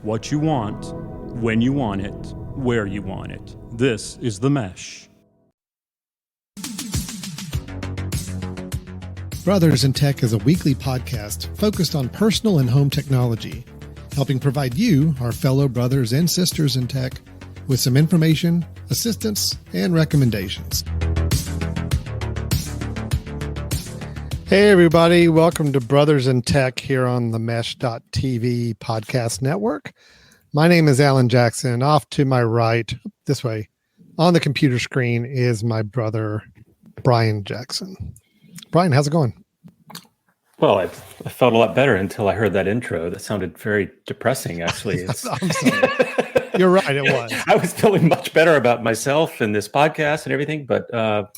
what you want, when you want it, where you want it. This is The Mesh. Brothers in Tech is a weekly podcast focused on personal and home technology, helping provide you, our fellow brothers and sisters in tech, with some information, assistance, and recommendations. Hey, everybody. Welcome to Brothers in Tech here on the Mesh.tv podcast network. My name is Alan Jackson. Off to my right, this way, on the computer screen is my brother, Brian Jackson. Brian, how's it going? Well, I felt a lot better until I heard that intro. That sounded very depressing, actually. I'm sorry. You're right, it was. I was feeling much better about myself and this podcast and everything, but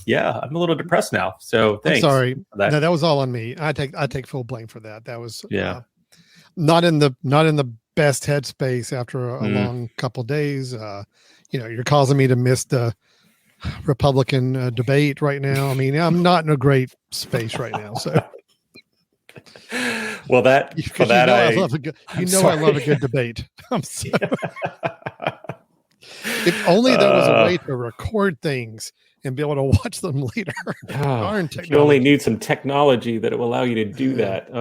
yeah, I'm a little depressed now. So thanks. I'm sorry. No, that was all on me. I take full blame for that. That was not in the best headspace after a long couple of days. You're causing me to miss the Republican debate right now. I mean, I'm not in a great space right now. So, well, I love a good. I love a good debate. I'm sorry. If only there was a way to record things and be able to watch them later. You only need some technology that will allow you to do that.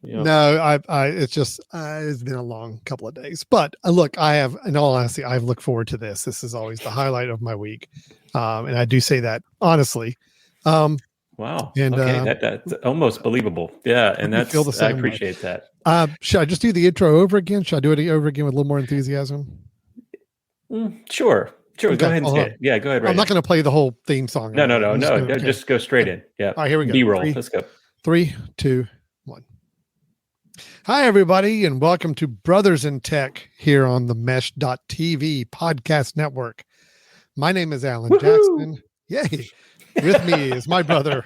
No, it's just it's been a long couple of days. But look, in all honesty, I've looked forward to this. This is always the highlight of my week, and I do say that honestly. Wow. And that's almost believable. Yeah, and I appreciate that. Should I just do the intro over again? Should I do it over again with a little more enthusiasm? Sure. Okay, go ahead and say it. Yeah, go ahead. I'm not going to play the whole theme song. No. Just go straight in. Yeah. All right, here we go. B-roll. Let's go. 3, 2, 1. Hi, everybody, and welcome to Brothers in Tech here on the Mesh.tv podcast network. My name is Alan Jackson. Yay. With me is my brother,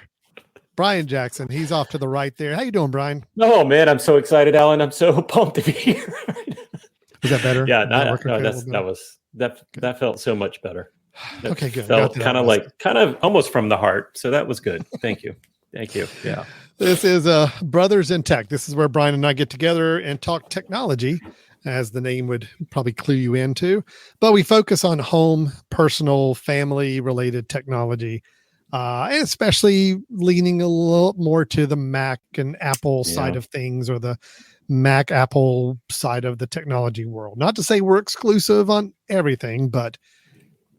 Brian Jackson. He's off to the right there. How you doing, Brian? Oh, man, I'm so excited, Alan. I'm so pumped to be here. Is that better? Yeah, that felt so much better. Okay, good. Felt kind of almost from the heart. So that was good. Thank you. Yeah. This is Brothers in Tech. This is where Brian and I get together and talk technology, as the name would probably clue you into. But we focus on home, personal, family-related technology, and especially leaning a little more to the Mac and Apple side of things, or the Mac Apple side of the technology world. Not to say we're exclusive on everything, but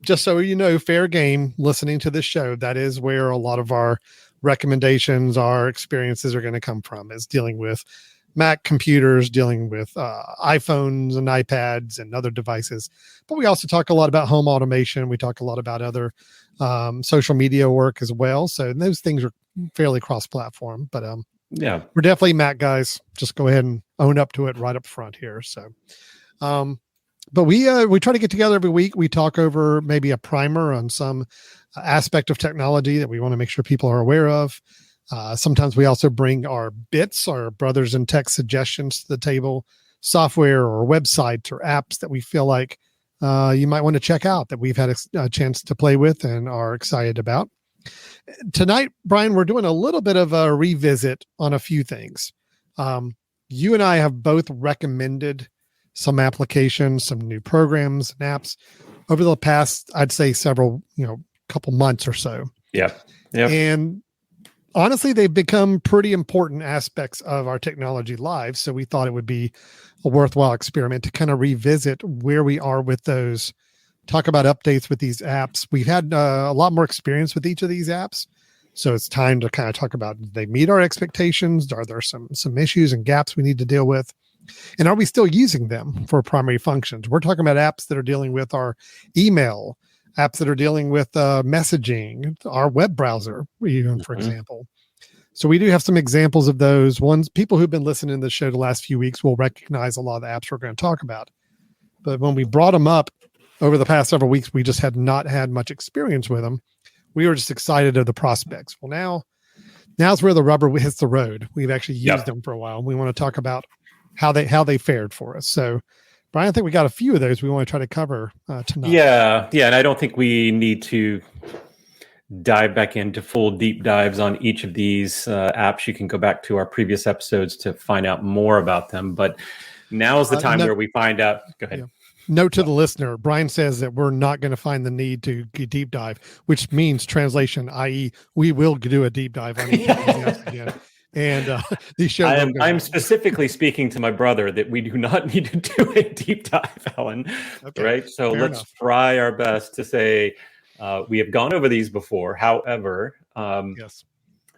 just so you know, fair game listening to this show, that is where a lot of our recommendations, our experiences are going to come from, is dealing with Mac computers, dealing with iPhones and iPads and other devices. But we also talk a lot about home automation. We talk a lot about other social media work as well. So those things are fairly cross-platform, but we're definitely Mac guys. Just go ahead and own up to it right up front here. So, but we try to get together every week. We talk over maybe a primer on some aspect of technology that we want to make sure people are aware of. Sometimes we also bring our bits, our brothers in tech suggestions to the table, software or websites or apps that we feel like you might want to check out, that we've had a chance to play with and are excited about. Tonight, Brian, we're doing a little bit of a revisit on a few things. You and I have both recommended some applications, some new programs and apps over the past, I'd say couple months or so. Yeah. And honestly, they've become pretty important aspects of our technology lives. So we thought it would be a worthwhile experiment to kind of revisit where we are with those, talk about updates with these apps. We've had a lot more experience with each of these apps. So it's time to kind of talk about, do they meet our expectations? Are there some issues and gaps we need to deal with? And are we still using them for primary functions? We're talking about apps that are dealing with our email, apps that are dealing with messaging, our web browser, even, for example. So we do have some examples of those ones. People who've been listening to the show the last few weeks will recognize a lot of the apps we're going to talk about. But when we brought them up over the past several weeks, we just had not had much experience with them. We were just excited of the prospects. Well, now's where the rubber hits the road. We've actually used them for a while. We want to talk about how they fared for us. So, Brian, I think we got a few of those we want to try to cover tonight. Yeah, and I don't think we need to dive back into full deep dives on each of these apps. You can go back to our previous episodes to find out more about them. But Now's the time no- where we find out. Go ahead. Yeah. Note to the listener, Brian says that we're not going to find the need to deep dive, which means translation, i.e. we will do a deep dive on each of these apps again. And these shows I'm specifically speaking to my brother that we do not need to do a deep dive, Alan. Okay, right? So fair let's enough. try our best to say we have gone over these before. However, Yes.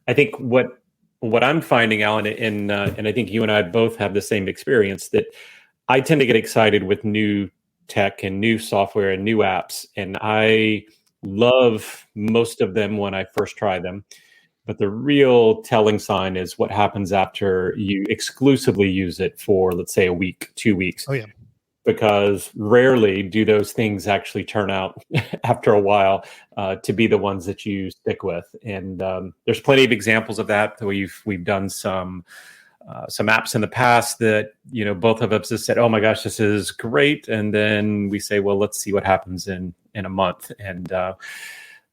I think what I'm finding, Alan, and I think you and I both have the same experience, that I tend to get excited with new tech and new software and new apps, and I love most of them when I first try them. But the real telling sign is what happens after you exclusively use it for, let's say, a week, 2 weeks. Oh, yeah. Because rarely do those things actually turn out after a while to be the ones that you stick with. And there's plenty of examples of that. We've done some apps in the past that, both of us have said, "Oh my gosh, this is great," and then we say, "Well, let's see what happens in a month." And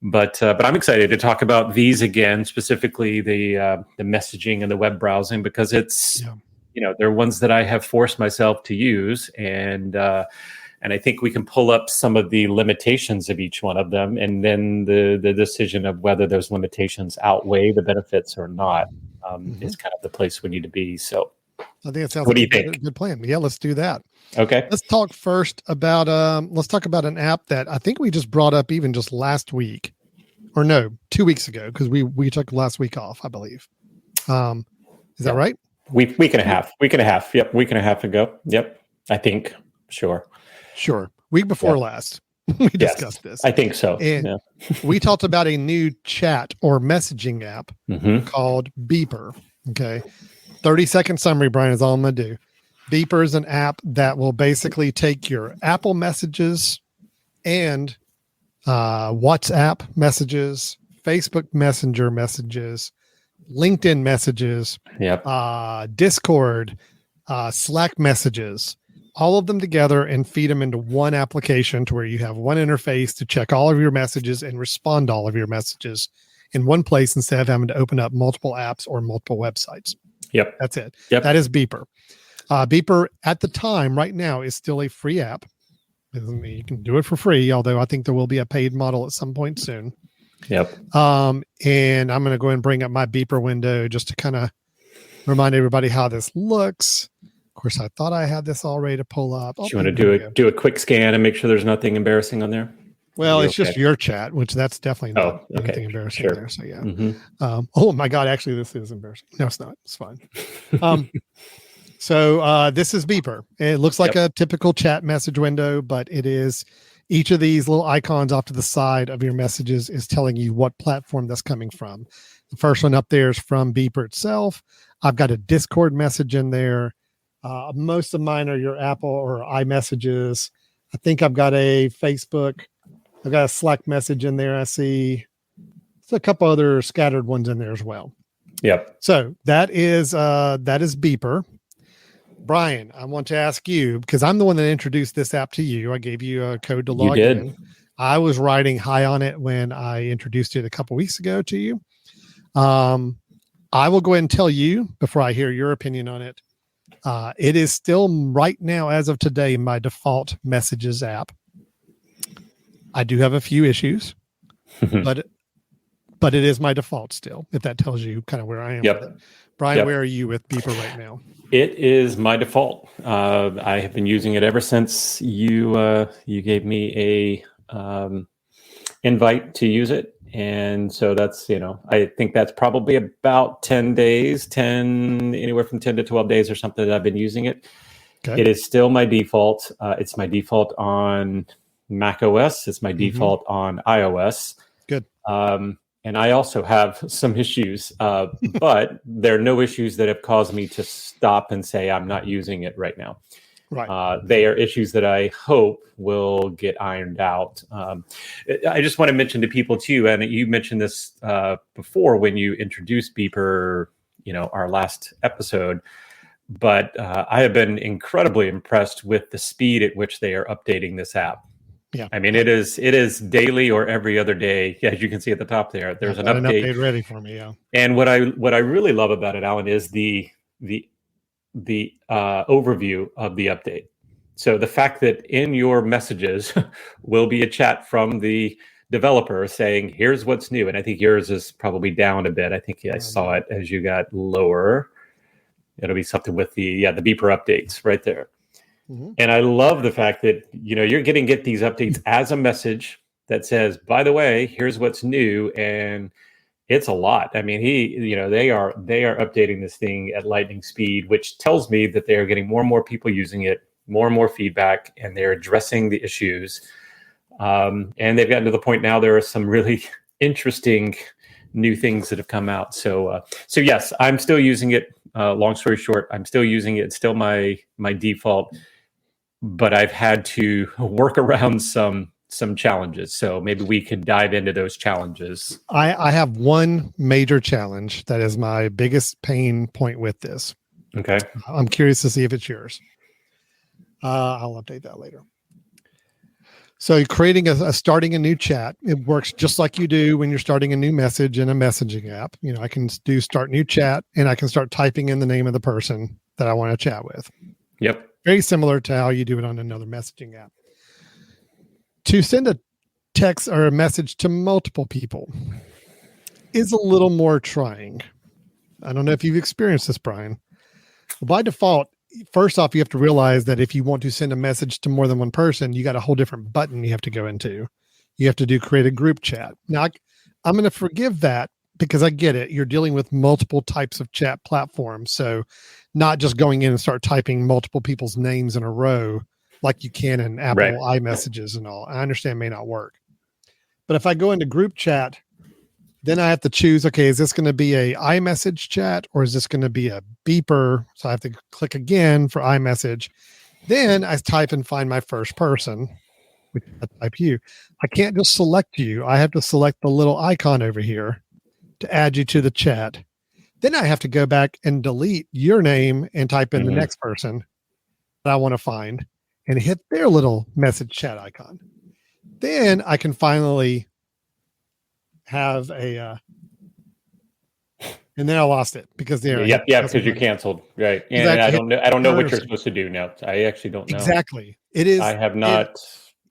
but I'm excited to talk about these again, specifically the messaging and the web browsing, because it's. Yeah. They're ones that I have forced myself to use, and I think we can pull up some of the limitations of each one of them, and then the decision of whether those limitations outweigh the benefits or not is kind of the place we need to be. So, I think it sounds what like do you a think? good plan. Yeah, let's do that. Okay. Let's talk first about an app that I think we just brought up even just last week, or no, 2 weeks ago, because we took last week off, I believe. Is that right? Week and a half. Yep. Week and a half ago. Yep. I think. Sure. Week before last, we discussed this. I think so. And we talked about a new chat or messaging app called Beeper. Okay. 30-second summary, Brian, is all I'm going to do. Beeper is an app that will basically take your Apple messages and WhatsApp messages, Facebook Messenger messages, LinkedIn messages, Discord, Slack messages, all of them together, and feed them into one application to where you have one interface to check all of your messages and respond to all of your messages in one place instead of having to open up multiple apps or multiple websites. Yep. That's it. Yep. That is Beeper. Beeper at the time right now is still a free app. You can do it for free, although I think there will be a paid model at some point soon. Yep. And I'm going to go ahead and bring up my Beeper window just to kind of remind everybody how this looks. Of course, I thought I had this all ready to pull up. Do you want to do a quick scan and make sure there's nothing embarrassing on there? Well, it's just your chat, which that's definitely not anything embarrassing there. So yeah. Mm-hmm. Oh my God, actually, this is embarrassing. No, it's not. It's fine. So this is Beeper. It looks like a typical chat message window, but it is each of these little icons off to the side of your messages is telling you what platform that's coming from. The first one up there is from Beeper itself. I've got a Discord message in there. Most of mine are your Apple or iMessages. I think I've got a Facebook. I've got a Slack message in there. I see a couple other scattered ones in there as well. Yep. So that is Beeper. Brian, I want to ask you, because I'm the one that introduced this app to you. I gave you a code to log in. I was riding high on it when I introduced it a couple weeks ago to you. I will go ahead and tell you before I hear your opinion on it. It is still right now, as of today, my default messages app. I do have a few issues, but it is my default still, if that tells you kind of where I am. Yep. With it. Brian, where are you with Beeper right now? It is my default. I have been using it ever since you gave me a invite to use it. And so that's, I think that's probably about 10 days, anywhere from 10 to 12 days or something that I've been using it. Okay. It is still my default. It's my default on Mac OS. It's my default on iOS. Good. And I also have some issues, but there are no issues that have caused me to stop and say I'm not using it right now. Right. They are issues that I hope will get ironed out. I just want to mention to people too, and you mentioned this before when you introduced Beeper, our last episode, but I have been incredibly impressed with the speed at which they are updating this app. Yeah, I mean, it is daily or every other day. Yeah, as you can see at the top there, there's an update ready for me. Yeah, and what I really love about it, Alan, is the the overview of the update. So the fact that in your messages will be a chat from the developer saying, here's what's new. And I think yours is probably down a bit. I think I saw it as you got lower. It'll be something with the beeper updates right there. Mm-hmm. And I love the fact that, you're getting these updates as a message that says, by the way, here's what's new. And it's a lot. I mean, they are updating this thing at lightning speed, which tells me that they are getting more and more people using it, more and more feedback, and they're addressing the issues. And they've gotten to the point now there are some really interesting new things that have come out. So yes, I'm still using it. Long story short, I'm still using it. It's still my default, but I've had to work around some challenges. So maybe we could dive into those challenges. I have one major challenge that is my biggest pain point with this. Okay. I'm curious to see if it's yours. I'll update that later. So creating starting a new chat, it works just like you do when you're starting a new message in a messaging app. I can do start new chat, and I can start typing in the name of the person that I want to chat with. Yep. Very similar to how you do it on another messaging app. To send a text or a message to multiple people is a little more trying. I don't know if you've experienced this, Brian. By default, first off, you have to realize that if you want to send a message to more than one person, you got a whole different button you have to go into. You have to create a group chat. Now, I'm going to forgive that because I get it. You're dealing with multiple types of chat platforms. So not just going in and start typing multiple people's names in a row like you can in Apple iMessages and all. I understand it may not work. But if I go into group chat, then I have to choose, okay, is this going to be a iMessage chat or is this going to be a beeper? So I have to click again for iMessage. Then I type and find my first person, which I type you. I can't just select you. I have to select the little icon over here to add you to the chat. Then I have to go back and delete your name and type in the next person that I want to find and hit their little message chat icon. Then I can finally have and then I lost it because because you're canceled, right? And I don't know what you're supposed to do now. I actually don't know exactly. It is. I have not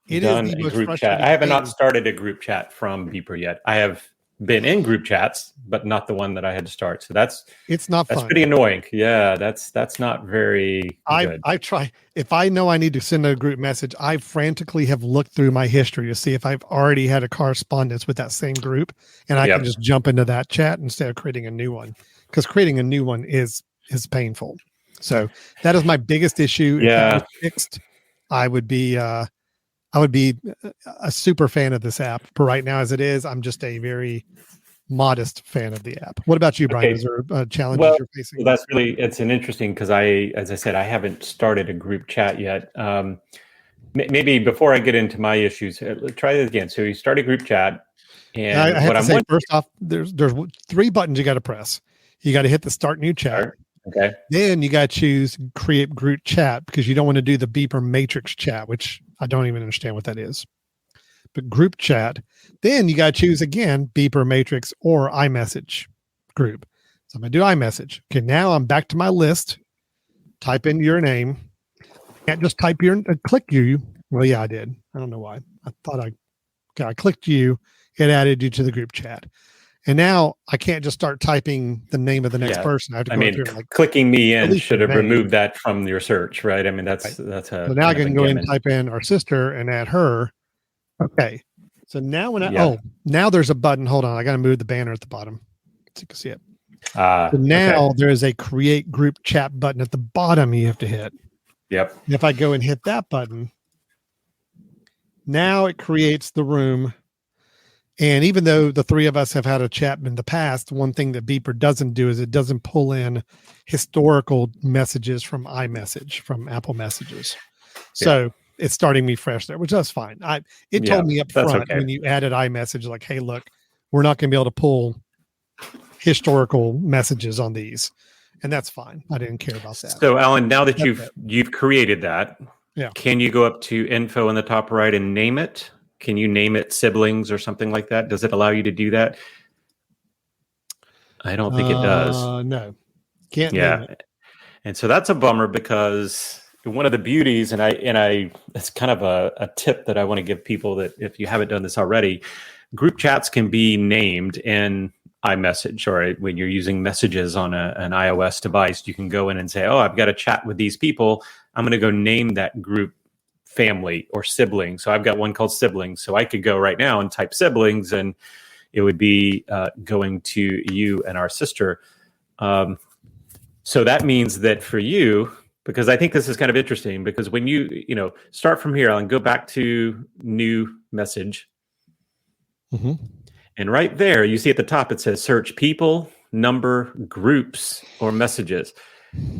done a group chat. I have not started a group chat from Beeper yet. I have been in group chats, but not the one that I had to start. So that's fun. Pretty annoying. Yeah, that's not very good. I try, if I know I need to send a group message, I frantically have looked through my history to see if I've already had a correspondence with that same group, and I can just jump into that chat instead of creating a new one, because creating a new one is painful. So that is my biggest issue. If that was fixed, I would be a super fan of this app. But right now, as it is, I'm just a very modest fan of the app. What about you, Brian? Is there challenges you're facing? Well, it's an interesting, because as I said, I haven't started a group chat yet. Maybe before I get into my issues, try this again. So you start a group chat, and I have to say, first off, there's 3 buttons you got to press. You got to hit the start new chat. Okay. Then you got to choose create group chat, because you don't want to do the beeper matrix chat, which I don't even understand what that is. But group chat. Then you got to choose again, beeper matrix or iMessage group. So I'm going to do iMessage. Okay, now I'm back to my list. Type in your name. Can't just type click you. Well, yeah, I did. I don't know why. I thought I clicked you. It added you to the group chat. And now I can't just start typing the name of the next person. I have to go through and clicking me in should have removed that from your search, right? I mean, that's a. So now I can go in and type in our sister and add her. Okay. So now now there's a button. Hold on. I got to move the banner at the bottom so you can see it. So now there is a create group chat button at the bottom you have to hit. Yep. And if I go and hit that button, now it creates the room. And even though the 3 of us have had a chat in the past, one thing that Beeper doesn't do is it doesn't pull in historical messages from iMessage, from Apple Messages. So it's starting me fresh there, which that's fine. It told me up front when you added iMessage, like, hey, look, we're not going to be able to pull historical messages on these. And that's fine. I didn't care about that. So, Alan, now that you've created that, can you go up to info in the top right and name it? Can you name it siblings or something like that? Does it allow you to do that? I don't think it does. No, can't name it. And so that's a bummer because one of the beauties, and it's kind of a tip that I want to give people that if you haven't done this already, group chats can be named in iMessage, or when you're using messages on an iOS device, you can go in and say, oh, I've got to chat with these people. I'm going to go name that group family or siblings. So I've got one called siblings. So I could go right now and type siblings, and it would be going to you and our sister. So that means that for you, because I think this is kind of interesting, because when you start from here and go back to new message, and right there, you see at the top, it says search people, number, groups, or messages.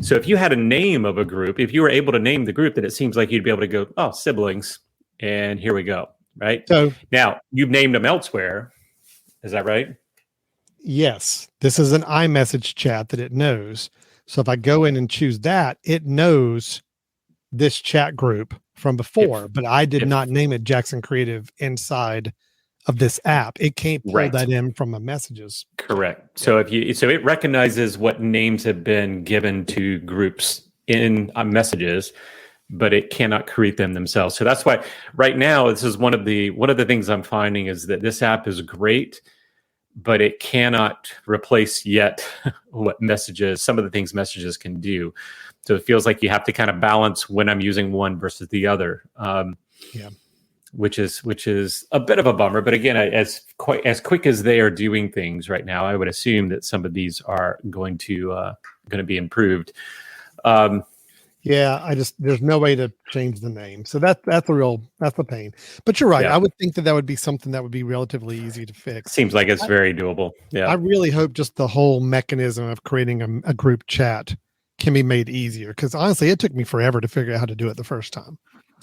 So if you had a name of a group, if you were able to name the group, then it seems like you'd be able to go, oh, siblings, and here we go, right? So now you've named them elsewhere. Is that right? Yes, this is an iMessage chat that it knows. So if I go in and choose that, it knows this chat group from before, but I did not name it Jackson Creative inside of this app. It can't pull that in from the messages. Correct. So it recognizes what names have been given to groups in messages, but it cannot create them themselves. So that's why right now, this is one of the things I'm finding is that this app is great, but it cannot replace yet what some of the things messages can do. So it feels like you have to kind of balance when I'm using one versus the other. Which is a bit of a bummer. But again, as quick as they are doing things right now, I would assume that some of these are going to be improved. There's no way to change the name. So that's a pain. But you're right. Yeah. I would think that would be something that would be relatively easy to fix. Seems like it's very doable. Yeah. I really hope just the whole mechanism of creating a group chat can be made easier. Because honestly, it took me forever to figure out how to do it the first time.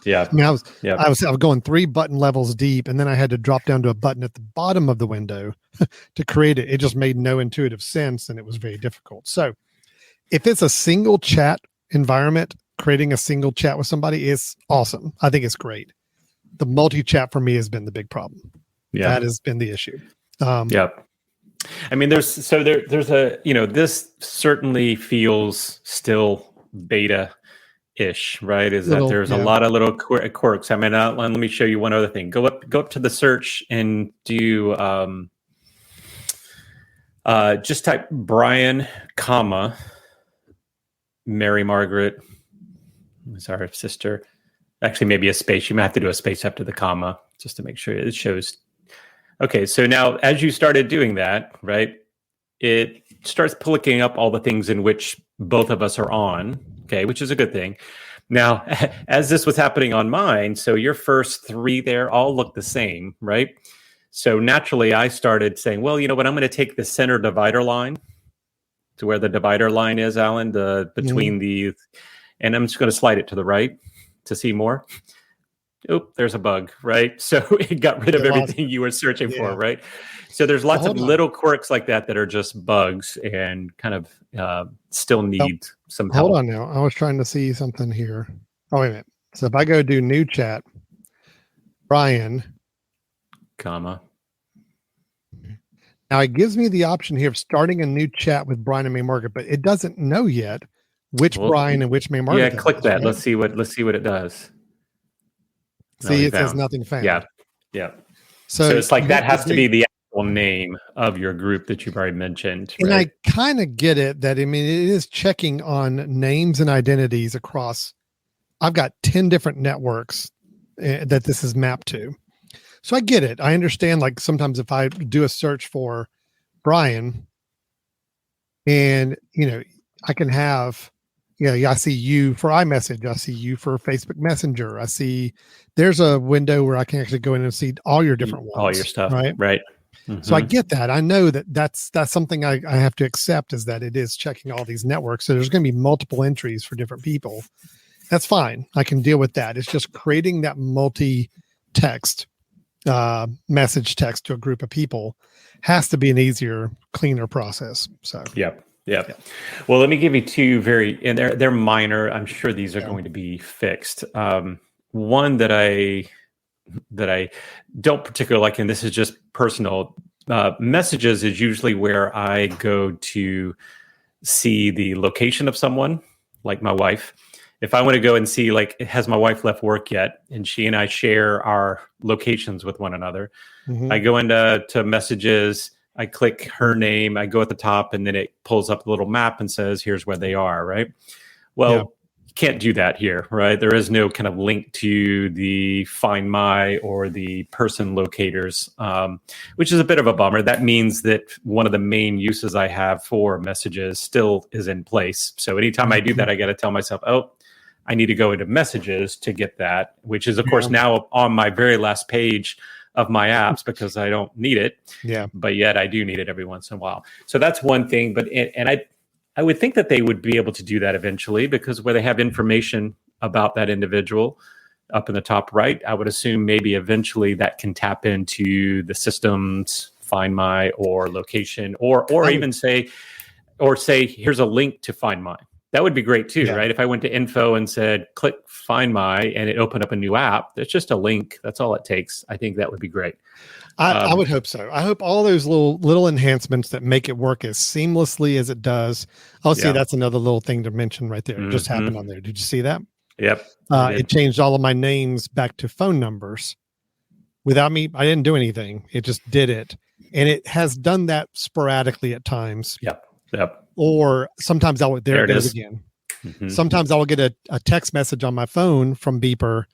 Yeah. I mean, I was going 3 button levels deep, and then I had to drop down to a button at the bottom of the window to create it. It just made no intuitive sense, and it was very difficult. So if it's a single chat environment, creating a single chat with somebody is awesome. I think it's great. The multi-chat for me has been the big problem. Yeah. That has been the issue. I mean, there's a, this certainly feels still beta-ish, right? There's a lot of little quirks. I mean, let me show you one other thing. Go up to the search and do, just type Brian, comma, Mary Margaret, sorry, sister. Actually, maybe a space. You might have to do a space after the comma just to make sure it shows. Okay, so now as you started doing that, right, it starts picking up all the things in which both of us are on, okay, which is a good thing. Now, as this was happening on mine, so your first 3 there all look the same, right? So naturally, I started saying, well, you know what, I'm going to take the center divider line to where the divider line is, Alan, between the, and I'm just going to slide it to the right to see more. Oh, there's a bug, right? So it got rid of everything you were searching for, right? So there's lots of little quirks like that are just bugs and kind of still need some help. Hold on now. I was trying to see something here. Oh, wait a minute. So if I go do new chat, Brian, comma. Now it gives me the option here of starting a new chat with Brian and May Margaret, but it doesn't know yet which Brian and which May Margaret. Yeah, click that. Right? Let's see what it does. See, it says nothing found. Yeah. So it's like that has to be the actual name of your group that you've already mentioned. And right? I kind of get it that, I mean, it is checking on names and identities across. I've got 10 different networks that this is mapped to. So I get it. I understand, like, sometimes if I do a search for Brian and, I can have, I see you for iMessage. I see you for Facebook Messenger. I see there's a window where I can actually go in and see all your different ones. All your stuff. Right. Mm-hmm. So I get that. I know that's something I have to accept, is that it is checking all these networks. So there's going to be multiple entries for different people. That's fine. I can deal with that. It's just creating that multi-text message text to a group of people has to be an easier, cleaner process. So yeah. Well, let me give you 2 and they're minor. I'm sure these are going to be fixed. One that I don't particularly like, and this is just personal. Messages is usually where I go to see the location of someone. like my wife, if I want to go and see, like, has my wife left work yet? And she and I share our locations with one another. I go into messages, I click her name, I go at the top, and then it pulls up a little map and says, here's where they are, right? Well, you can't do that here, right? There is no kind of link to the Find My or the person locators, which is a bit of a bummer. That means that one of the main uses I have for messages still is in place. So anytime I do that, I got to tell myself, oh, I need to go into messages to get that, which is, of course, now on my very last page of my apps because I don't need it. Yeah. But yet I do need it every once in a while. So that's one thing. But I would think that they would be able to do that eventually, because where they have information about that individual up in the top right, I would assume maybe eventually that can tap into the system's Find My or location, or even say here's a link to Find My. That would be great too, right? If I went to info and said, click Find My, and it opened up a new app, there's just a link. That's all it takes. I think that would be great. I would hope so. I hope all those little enhancements that make it work as seamlessly as it does. Oh, see, that's another little thing to mention right there. It just happened on there. Did you see that? Yep. It changed all of my names back to phone numbers without me. I didn't do anything. It just did it. And it has done that sporadically at times. Yep. Or sometimes there it goes again. Mm-hmm. Sometimes I will get a text message on my phone from Beeper,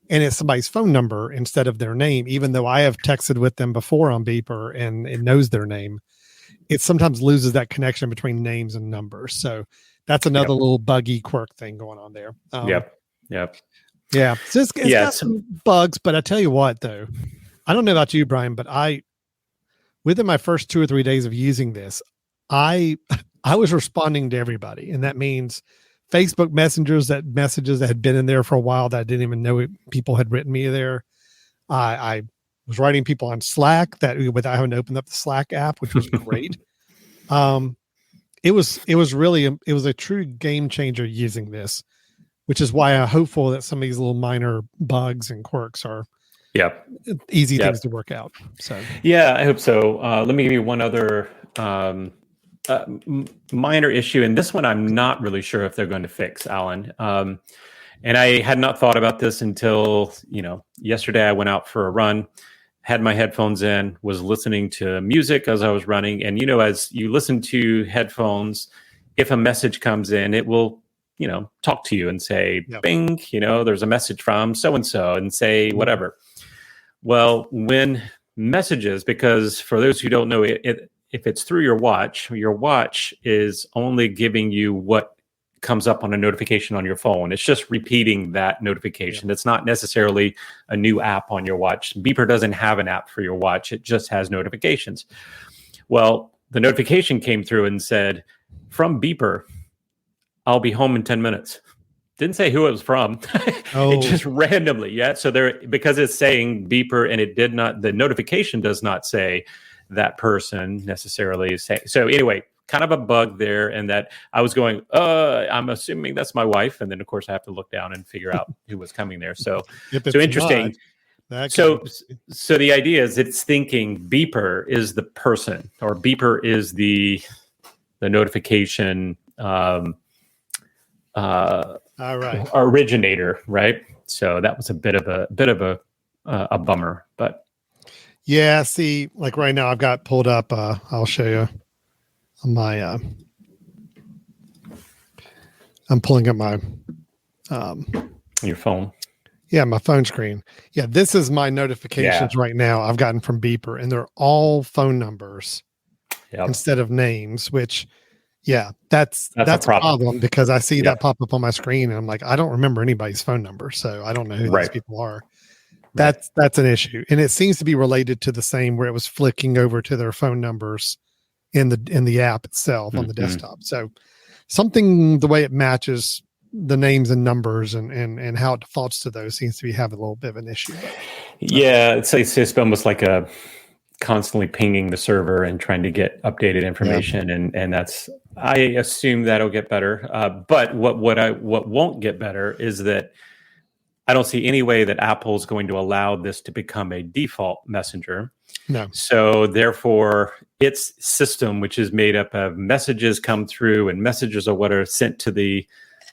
and it's somebody's phone number instead of their name, even though I have texted with them before on Beeper and it knows their name. It sometimes loses that connection between names and numbers. So that's another little buggy quirk thing going on there. Yeah. So it's got some bugs, but I tell you what, though, I don't know about you, Brian, but within my first 2 or 3 days of using this, I was responding to everybody. And that means Facebook messages that had been in there for a while that I didn't even know people had written me there. I was writing people on Slack without having to open up the Slack app, which was great. It was a true game changer using this, which is why I'm hopeful that some of these little minor bugs and quirks are easy things to work out. So I hope so. Let me give you one other minor issue, and this one I'm not really sure if they're going to fix, Alan. And I had not thought about this until yesterday. I went out for a run, had my headphones in, was listening to music as I was running, and as you listen to headphones, if a message comes in, it will talk to you and say, "Bing," there's a message from so and so, and say whatever. Well, when messages, because for those who don't know it. If it's through your watch is only giving you what comes up on a notification on your phone. It's just repeating that notification. It's not necessarily a new app on your watch. Beeper doesn't have an app for your watch. It just has notifications. Well, the notification came through and said, from Beeper, I'll be home in 10 minutes. Didn't say who it was from. It just randomly. So because it's saying Beeper, and the notification does not say that person necessarily is saying. So anyway, kind of a bug there, and that I was going, I'm assuming that's my wife, and then of course I have to look down and figure out who was coming there. So interesting. So the idea is it's thinking Beeper is the person, or Beeper is the notification all right, originator, right? So that was a bit of a bummer, but. Yeah, see, like right now I've got pulled up, I'll show you my, I'm pulling up my, your phone. Yeah, my phone screen. Yeah, this is my notifications right now I've gotten from Beeper, and they're all phone numbers instead of names, which, that's a problem, because I see that pop up on my screen and I'm like, I don't remember anybody's phone number, so I don't know who these people are. That's an issue, and it seems to be related to the same where it was flicking over to their phone numbers in the app itself on the desktop. So something, the way it matches the names and numbers and how it defaults to those, seems to be having a little bit of an issue. It's almost like a constantly pinging the server and trying to get updated information, and that's, I assume that'll get better. But what won't get better is that I don't see any way that Apple's going to allow this to become a default messenger. No. So therefore, its system, which is made up of messages come through, and messages are what are sent to the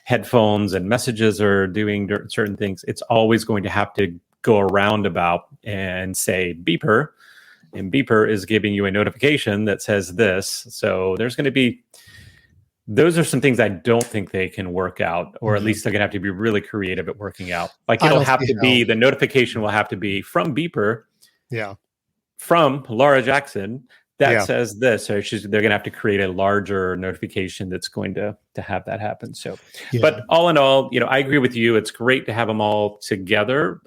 headphones and messages are doing certain things, it's always going to have to go around about and say beeper, and beeper is giving you a notification that says this. So there's going to be, those are some things I don't think they can work out, or at least they're going to have to be really creative at working out. Like it'll have to be, the notification will have to be from beeper, from Laura Jackson, that says this. So they're going to have to create a larger notification that's going to have that happen. So, but all in all, I agree with you. It's great to have them all together.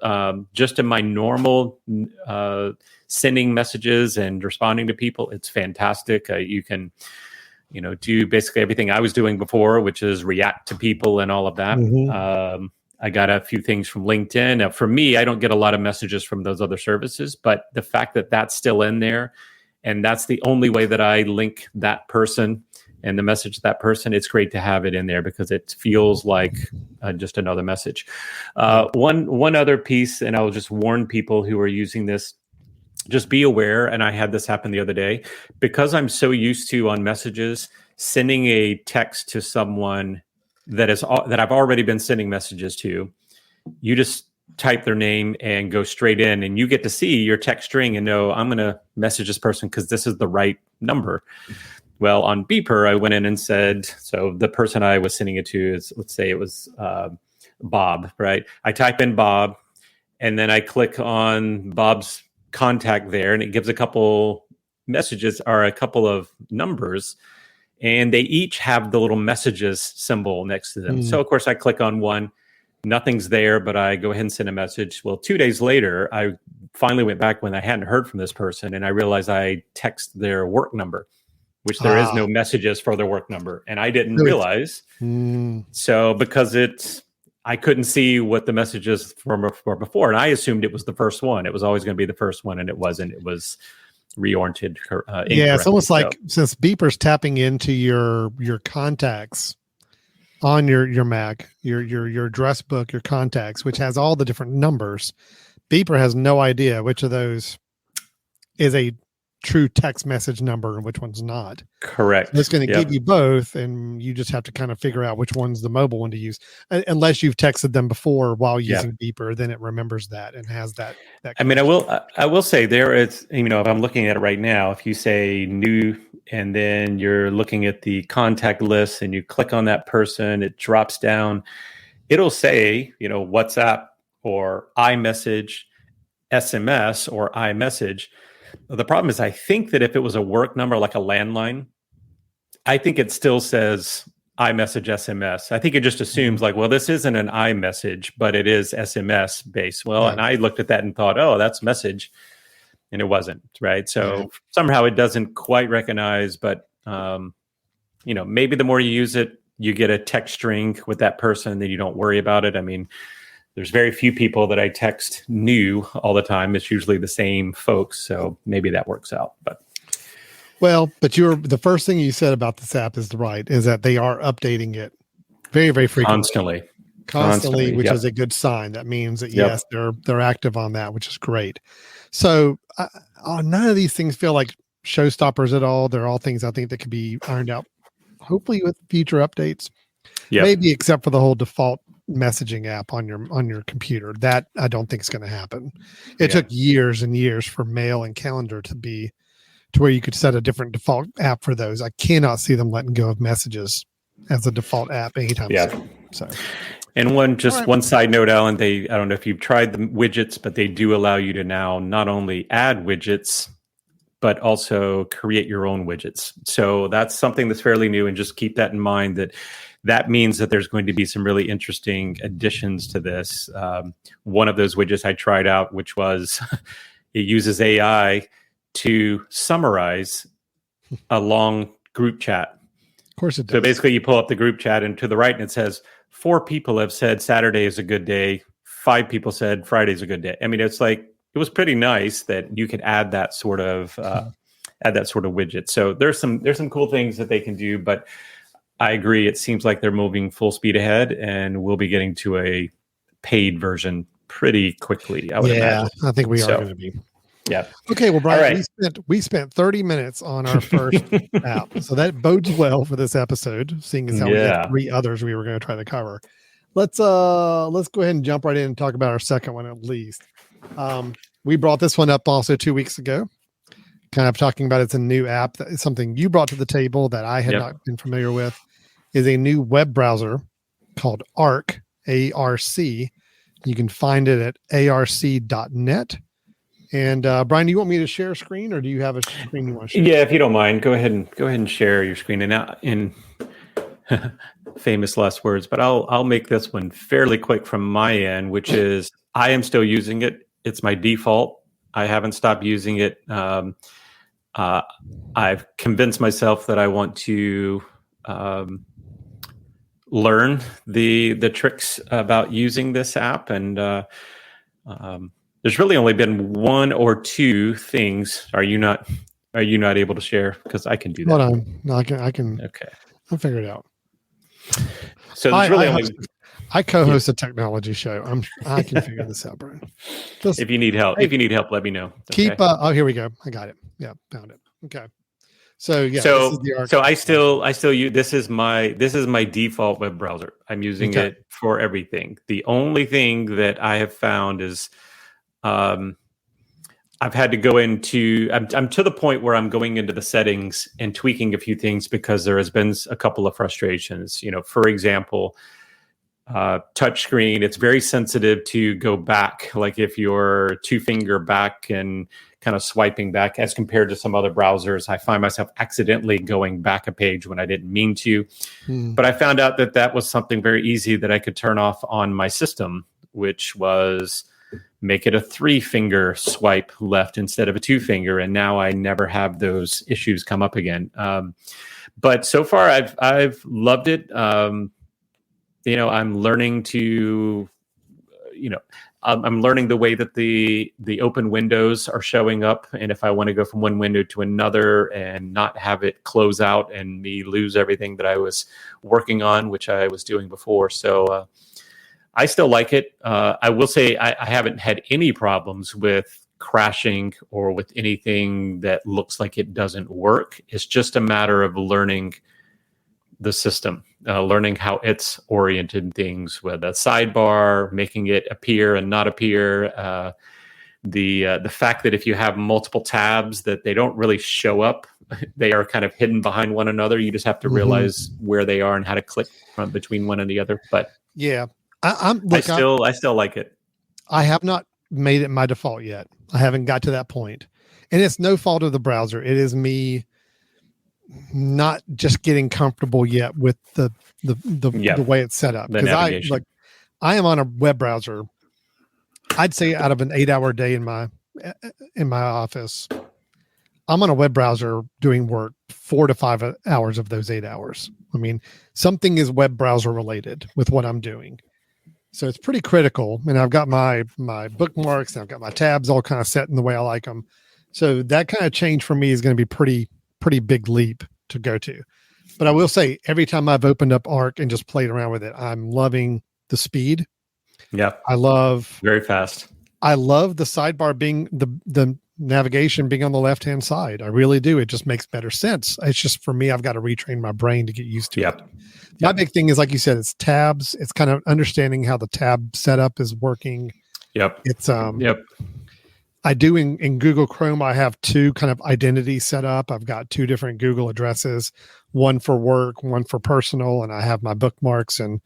Just in my normal sending messages and responding to people, it's fantastic. You can, do basically everything I was doing before, which is react to people and all of that. I got a few things from LinkedIn. Now, for me, I don't get a lot of messages from those other services, but the fact that that's still in there, and that's the only way that I link that person and the message to that person, it's great to have it in there because it feels like just another message. One other piece, and I'll just warn people who are using this, just be aware, and I had this happen the other day, because I'm so used to on messages sending a text to someone that I've already been sending messages to. You just type their name and go straight in, and you get to see your text string and know I'm going to message this person because this is the right number. Well, on Beeper, I went in and said, so the person I was sending it to is, let's say it was Bob, right? I type in Bob, and then I click on Bob's contact there, and it gives a couple messages or a couple of numbers, and they each have the little messages symbol next to them. So of course I click on one, nothing's there, but I go ahead and send a message. Well, 2 days later, I finally went back when I hadn't heard from this person, and I realized I text their work number, which there is no messages for their work number. And I didn't realize. So because I couldn't see what the messages were before, and I assumed it was the first one. It was always going to be the first one, and it wasn't. It was reoriented. It's almost like, since Beeper's tapping into your contacts on your Mac, your address book, your contacts, which has all the different numbers. Beeper has no idea which of those is a true text message number and which one's not. Correct. It's going to give you both, and you just have to kind of figure out which one's the mobile one to use. Unless you've texted them before while using Beeper, then it remembers that and has that. I mean, I will say there is, if I'm looking at it right now, if you say new and then you're looking at the contact list and you click on that person, it drops down. It'll say, WhatsApp or iMessage, SMS or iMessage. The problem is, I think that if it was a work number like a landline, I think it still says iMessage SMS. I think it just assumes like, well, this isn't an iMessage, but it is SMS based. Well, and I looked at that and thought, oh, that's message. And it wasn't, right? So somehow it doesn't quite recognize, but, maybe the more you use it, you get a text string with that person, then you don't worry about it. I mean, there's very few people that I text new all the time. It's usually the same folks. So maybe that works out. But the first thing you said about this app is that they are updating it very, very frequently. Constantly, which is a good sign. That means that, yes, they're active on that, which is great. So none of these things feel like showstoppers at all. They're all things I think that could be ironed out, hopefully with future updates. Maybe except for the whole default messaging app on your computer. That I don't think is going to happen. It took years and years for mail and calendar to where you could set a different default app for those. I cannot see them letting go of messages as a default app anytime soon. So, and one side note, Alan, I don't know if you've tried the widgets, but they do allow you to now not only add widgets, but also create your own widgets. So that's something that's fairly new, and just keep that in mind, that means that there's going to be some really interesting additions to this. One of those widgets I tried out, which was it uses AI to summarize a long group chat. Of course it does. So basically you pull up the group chat, and to the right, and it says 4 people have said Saturday is a good day. 5 people said Friday is a good day. I mean, it's like, it was pretty nice that you could add that sort of widget. So there's some cool things that they can do, but I agree. It seems like they're moving full speed ahead, and we'll be getting to a paid version pretty quickly. I would imagine. I think we are going to be. Yeah. Okay, well, Brian, All right. we spent 30 minutes on our first app, so that bodes well for this episode, seeing as how we had Yeah. 3 others we were going to try to cover. Let's go ahead and jump right in and talk about our second one at least. We brought this one up also 2 weeks ago, kind of talking about it's a new app that is something you brought to the table that I had not been familiar with. Is a new web browser called Arc, A-R-C. You can find it at arc.net. And Brian, do you want me to share a screen, or do you have a screen you want to share? Yeah, if you don't mind, go ahead and share your screen. And now, in famous last words, but I'll make this one fairly quick from my end, which is I am still using it. It's my default. I haven't stopped using it. I've convinced myself that I want to learn the tricks about using this app, and there's really only been 1 or 2 things. Are you not able to share? Because I can do that. Hold on. No, I can. Okay. I'll figure it out. So there's really I co-host a technology show. I can figure this out, Brian. If you need help, let me know. Keep. Oh, here we go. I got it. Yeah, found it. Okay. So yeah. So this is the so I still use this is my default web browser. I'm using it for everything. The only thing that I have found is I've had to go into, I'm to the point where I'm going into the settings and tweaking a few things because there has been a couple of frustrations. For example, touchscreen, it's very sensitive to go back. Like if you're 2-finger back and kind of swiping back as compared to some other browsers, I find myself accidentally going back a page when I didn't mean to. But I found out that was something very easy that I could turn off on my system, which was make it a 3-finger swipe left instead of a 2-finger, and now I never have those issues come up again. But so far, I've loved it. I'm learning to, I'm learning the way that the open windows are showing up, and if I want to go from one window to another and not have it close out and me lose everything that I was working on, which I was doing before. So I still like it. I will say I haven't had any problems with crashing or with anything that looks like it doesn't work. It's just a matter of learning the system, learning how it's oriented things with a sidebar, making it appear and not appear. The fact that if you have multiple tabs that they don't really show up, they are kind of hidden behind one another. You just have to realize where they are and how to click from between one and the other. But yeah. I still like it. I have not made it my default yet. I haven't got to that point, and it's no fault of the browser. It is me not just getting comfortable yet with the way it's set up. Because I am on a web browser. I'd say out of an 8-hour day in my office, I'm on a web browser doing work 4 to 5 hours of those 8 hours. I mean, something is web browser related with what I'm doing. So it's pretty critical. And I've got my bookmarks and I've got my tabs all kind of set in the way I like them. So that kind of change for me is going to be pretty big leap to go to. But I will say every time I've opened up Arc and just played around with it, I'm loving the speed. Yeah. Very fast. I love the sidebar being the navigation being on the left-hand side. I really do. It just makes better sense. It's just for me, I've got to retrain my brain to get used to it. My big thing is, like you said, it's tabs. It's kind of understanding how the tab setup is working. It's I do in Google Chrome, I have 2 kind of identities set up. I've got 2 different Google addresses, one for work, one for personal, and I have my bookmarks and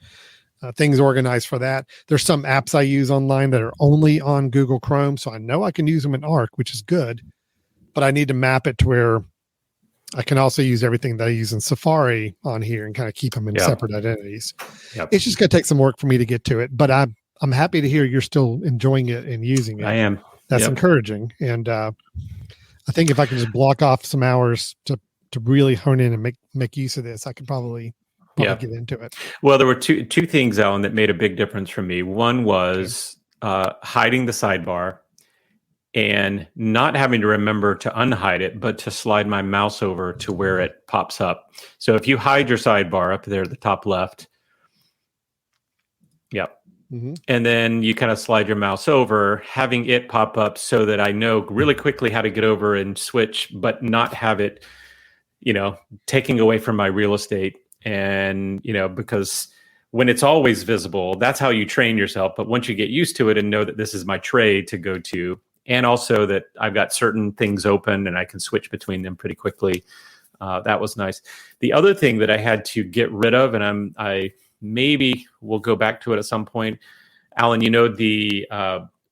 things organized for that. There's some apps I use online that are only on Google Chrome, so I know I can use them in Arc, which is good, but I need to map it to where I can also use everything that I use in Safari on here and kind of keep them in separate identities. It's just going to take some work for me to get to it, but I'm happy to hear you're still enjoying it and using it. I am. That's encouraging. And I think if I can just block off some hours to really hone in and make use of this, I could probably get into it. Well, there were two things, Alan, that made a big difference for me. One was hiding the sidebar and not having to remember to unhide it, but to slide my mouse over to where it pops up. So if you hide your sidebar up there at the top left, and then you kind of slide your mouse over, having it pop up so that I know really quickly how to get over and switch, but not have it, taking away from my real estate. And, because when it's always visible, that's how you train yourself. But once you get used to it and know that this is my tray to go to, and also that I've got certain things open and I can switch between them pretty quickly, that was nice. The other thing that I had to get rid of, and I maybe we'll go back to it at some point, Alan, the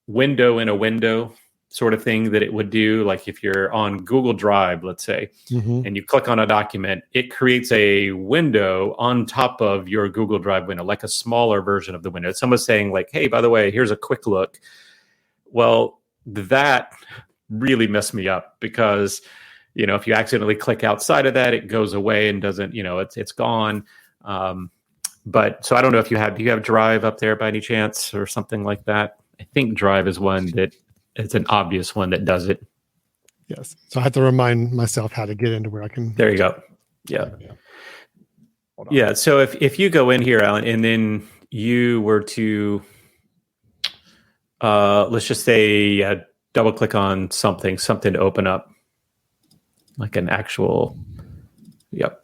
window in a window sort of thing that it would do, like if you're on Google Drive, let's say, and you click on a document, it creates a window on top of your Google Drive window, like a smaller version of the window. Someone's saying like, hey, by the way, here's a quick look. Well, that really messed me up because, if you accidentally click outside of that, it goes away and doesn't, it's gone. But so I don't know if do you have Drive up there by any chance or something like that? I think Drive is one that it's an obvious one that does it. Yes. So I have to remind myself how to get into where I can. There you go. Yeah. Yeah. So if you go in here, Alan, and then you were to, let's just say, double click on something to open up like an actual, yep.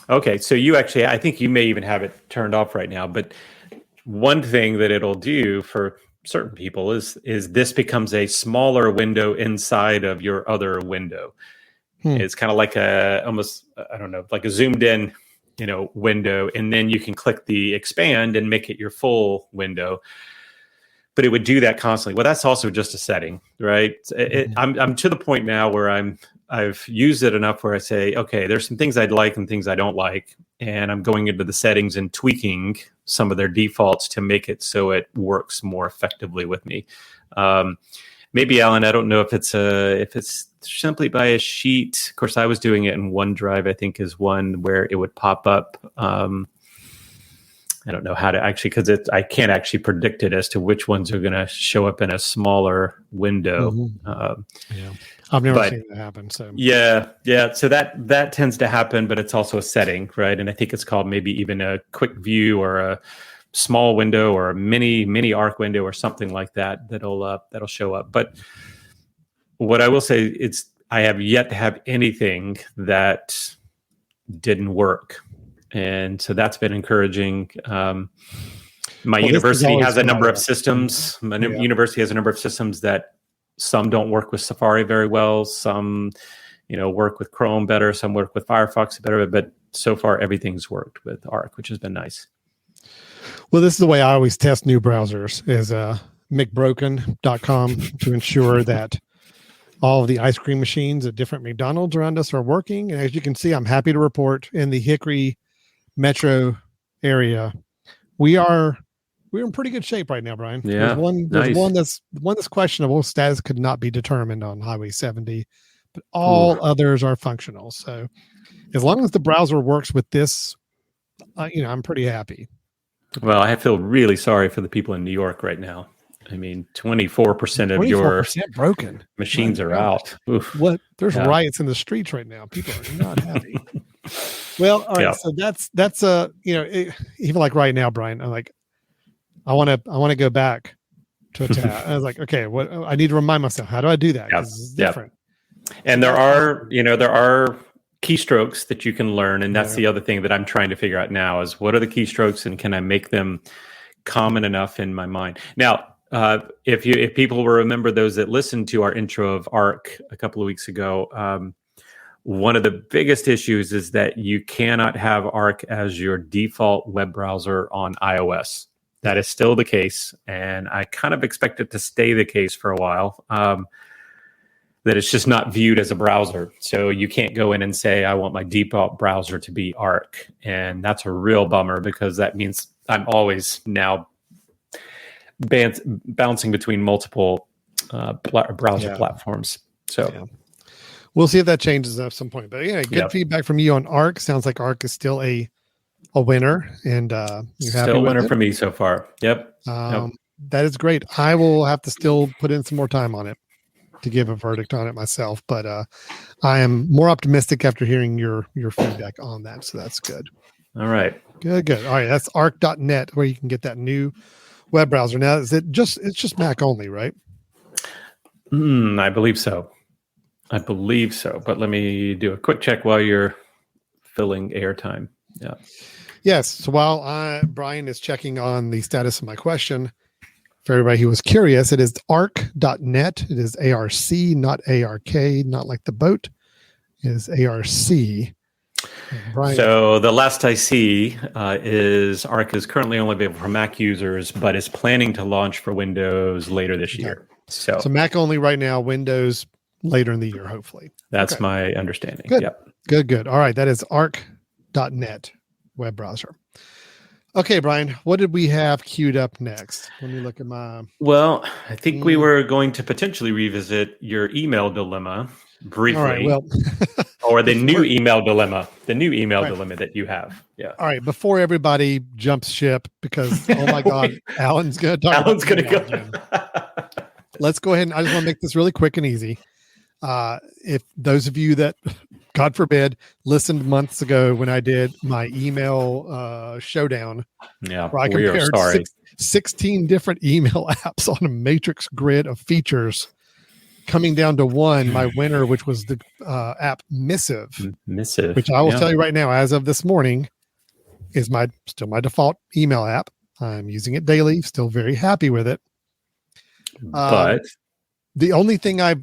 Okay, so I think you may even have it turned off right now. But one thing that it'll do for certain people is this becomes a smaller window inside of your other window. It's kind of like almost, I don't know, like a zoomed in, window, and then you can click the expand and make it your full window. But it would do that constantly. Well, that's also just a setting, right? I'm to the point now where I've used it enough where I say, okay, there's some things I'd like and things I don't like. And I'm going into the settings and tweaking some of their defaults to make it so it works more effectively with me. Maybe, Alan, I don't know if it's simply by a sheet. Of course, I was doing it in OneDrive, I think is one where it would pop up. I don't know how to actually, because I can't actually predict it as to which ones are going to show up in a smaller window. I've never seen that happen. So yeah. So that tends to happen, but it's also a setting, right? And I think it's called maybe even a quick view or a small window or a mini arc window or something like that that'll show up. But what I will say, I have yet to have anything that didn't work. And so that's been encouraging. My university has a number of systems. My university has a number of systems that some don't work with Safari very well. Some, work with Chrome better. Some work with Firefox better. But so far, everything's worked with Arc, which has been nice. Well, this is the way I always test new browsers is mcbroken.com to ensure that all of the ice cream machines at different McDonald's around us are working. And as you can see, I'm happy to report in the Hickory metro area, we're in pretty good shape right now, Brian. Yeah, there's one that's questionable. Status could not be determined on Highway 70, but all others are functional. So as long as the browser works with this, I'm pretty happy. Well, I feel really sorry for the people in New York right now. I mean, 24% of your broken machines are out. Oof. What? There's riots in the streets right now. People are not happy. Well, all right. Yeah. So that's even like right now, Brian, I'm like, I want to go back to a tab. I was like, okay, what I need to remind myself, how do I do that? Because it's different. And there are keystrokes that you can learn. And that's the other thing that I'm trying to figure out now is what are the keystrokes and can I make them common enough in my mind? Now, if people will remember, those that listened to our intro of Arc a couple of weeks ago, one of the biggest issues is that you cannot have Arc as your default web browser on iOS. That is still the case, and I kind of expect it to stay the case for a while. That it's just not viewed as a browser. So you can't go in and say, I want my default browser to be Arc. And that's a real bummer because that means I'm always now bouncing between multiple browser platforms. So we'll see if that changes at some point. But good feedback from you on Arc. Sounds like Arc is still a winner, and you're happy still a winner with it. For me so far. Yep. That is great. I will have to still put in some more time on it to give a verdict on it myself, but I am more optimistic after hearing your feedback on that. So that's good. All right. Good, good. All right, that's arc.net where you can get that new web browser. Now, it's just Mac only, right? I believe so. But let me do a quick check while you're filling airtime. Yeah. Yes. So while Brian is checking on the status of my question, for everybody who was curious, it is arc.net. It is ARC, not ARK, not like the boat. It is ARC. Brian. So the last I see is Arc is currently only available for Mac users, but is planning to launch for Windows later this year. So Mac only right now, Windows later in the year, hopefully. That's my understanding. Good. Yep. Good. All right. That is arc.net web browser. Okay, Brian, what did we have queued up next? Let me look at my... Well, I think we were going to potentially revisit your email dilemma briefly. All right, well... or the new email dilemma. The new email dilemma that you have. Yeah. All right, before everybody jumps ship, because, oh my God, Alan's going to talk Alan's going to go. Again. Let's go ahead and I just want to make this really quick and easy. If those of you that, God forbid, listened months ago when I did my email showdown, where I compared 16 different email apps on a matrix grid of features, coming down to one, my winner, which was the app Missive, which I will tell you right now, as of this morning, is still my default email app. I'm using it daily, still very happy with it. But the only thing I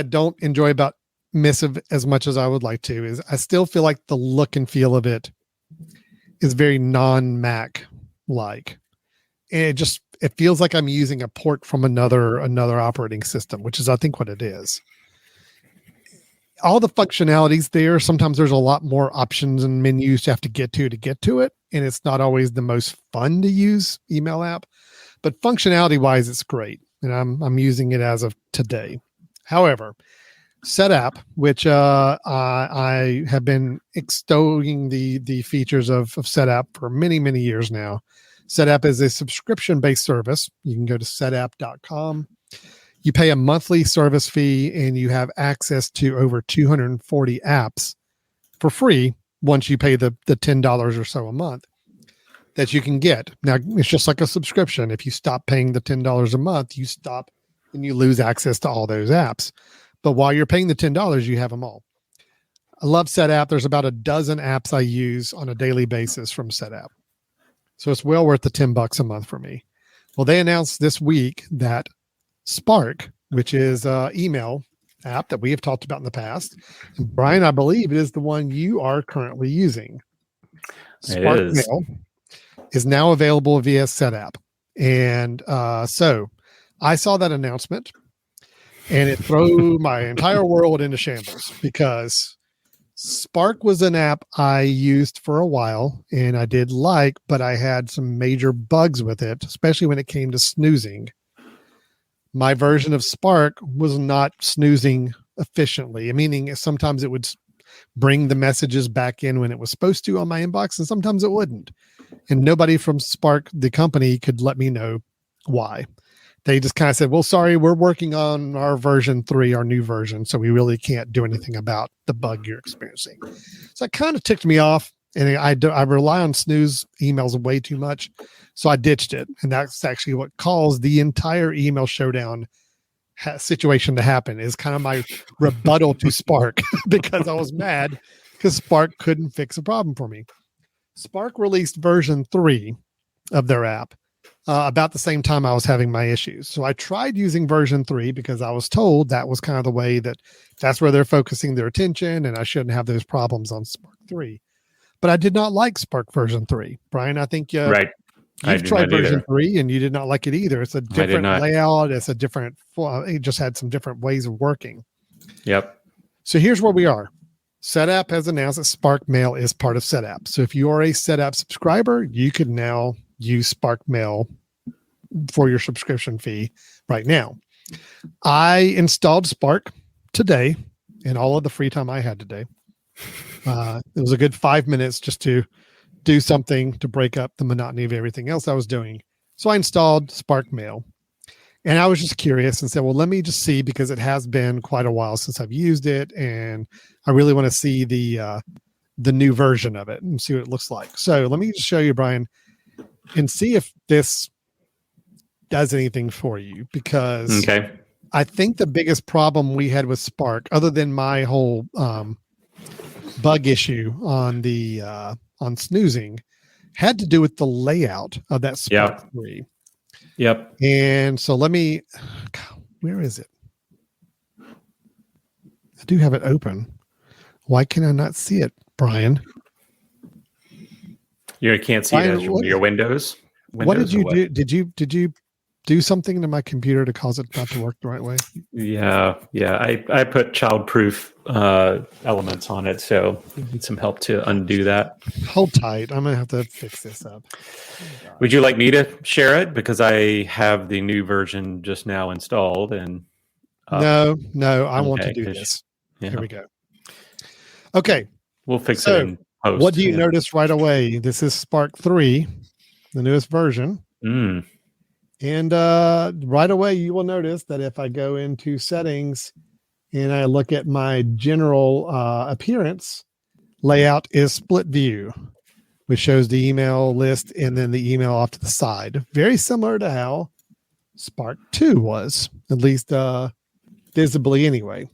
don't enjoy about Missive as much as I would like to is I still feel like the look and feel of it is very non-Mac like. And it feels like I'm using a port from another operating system, which is I think what it is. All the functionalities there, sometimes there's a lot more options and menus you have to get to it. And it's not always the most fun to use email app, but functionality wise, it's great. And I'm using it as of today. However, SetApp, which I have been extolling the features of SetApp for many, many years now. SetApp is a subscription-based service. You can go to setapp.com. You pay a monthly service fee, and you have access to over 240 apps for free once you pay the $10 or so a month that you can get. Now, it's just like a subscription. If you stop paying the $10 a month, you stop and you lose access to all those apps. But while you're paying the $10, you have them all. I love SetApp. There's about a dozen apps I use on a daily basis from SetApp. So it's well worth the $10 a month for me. Well, they announced this week that Spark, which is an email app that we have talked about in the past. And Brian, I believe it is the one you are currently using. Spark Mail is now available via SetApp. And so I saw that announcement and it threw my entire world into shambles because Spark was an app I used for a while and I did like, but I had some major bugs with it, especially when it came to snoozing. My version of Spark was not snoozing efficiently, meaning sometimes it would bring the messages back in when it was supposed to on my inbox, and sometimes it wouldn't. And nobody from Spark, the company, could let me know why. They just kind of said, well, sorry, we're working on our version 3, our new version, so we really can't do anything about the bug you're experiencing. So it kind of ticked me off, and I rely on snooze emails way too much, so I ditched it. And that's actually what caused the entire email showdown situation to happen, is kind of my rebuttal to Spark because I was mad because Spark couldn't fix a problem for me. Spark released version 3 of their app about the same time I was having my issues. So I tried using version 3 because I was told that was kind of the way that's where they're focusing their attention and I shouldn't have those problems on Spark 3. But I did not like Spark version 3. Brian, I think right. You've tried version 3 and you did not like it either. It's a different layout. It's a different, it just had some different ways of working. Yep. So here's where we are. SetApp has announced that Spark Mail is part of SetApp. So if you are a SetApp subscriber, you can now use Spark Mail for your subscription fee right now. I installed Spark today in all of the free time I had today. It was a good 5 minutes just to do something to break up the monotony of everything else I was doing. So I installed Spark Mail and I was just curious and said, well, let me just see, because it has been quite a while since I've used it. And I really want to see the the new version of it and see what it looks like. So let me just show you, Brian, and see if this does anything for you, because Okay. I think the biggest problem we had with Spark, other than my whole bug issue on the on snoozing, had to do with the layout of that Spark 3. Yep. And so let me, where is it? I do have it open. Why can I not see it, Brian? You can't see it as your Windows. What did you do? Did you do something to my computer to cause it not to work the right way? Yeah. I put child-proof elements on it, so you need some help to undo that. Hold tight. I'm gonna have to fix this up. Would you like me to share it, because I have the new version just now installed? And no, I want to do this. Yeah. Here we go. Okay, we'll fix it in post. What do you notice right away? This is Spark 3, the newest version. And right away, you will notice that if I go into settings and I look at my general appearance, layout is split view, which shows the email list and then the email off to the side. Very similar to how Spark 2 was, at least visibly anyway.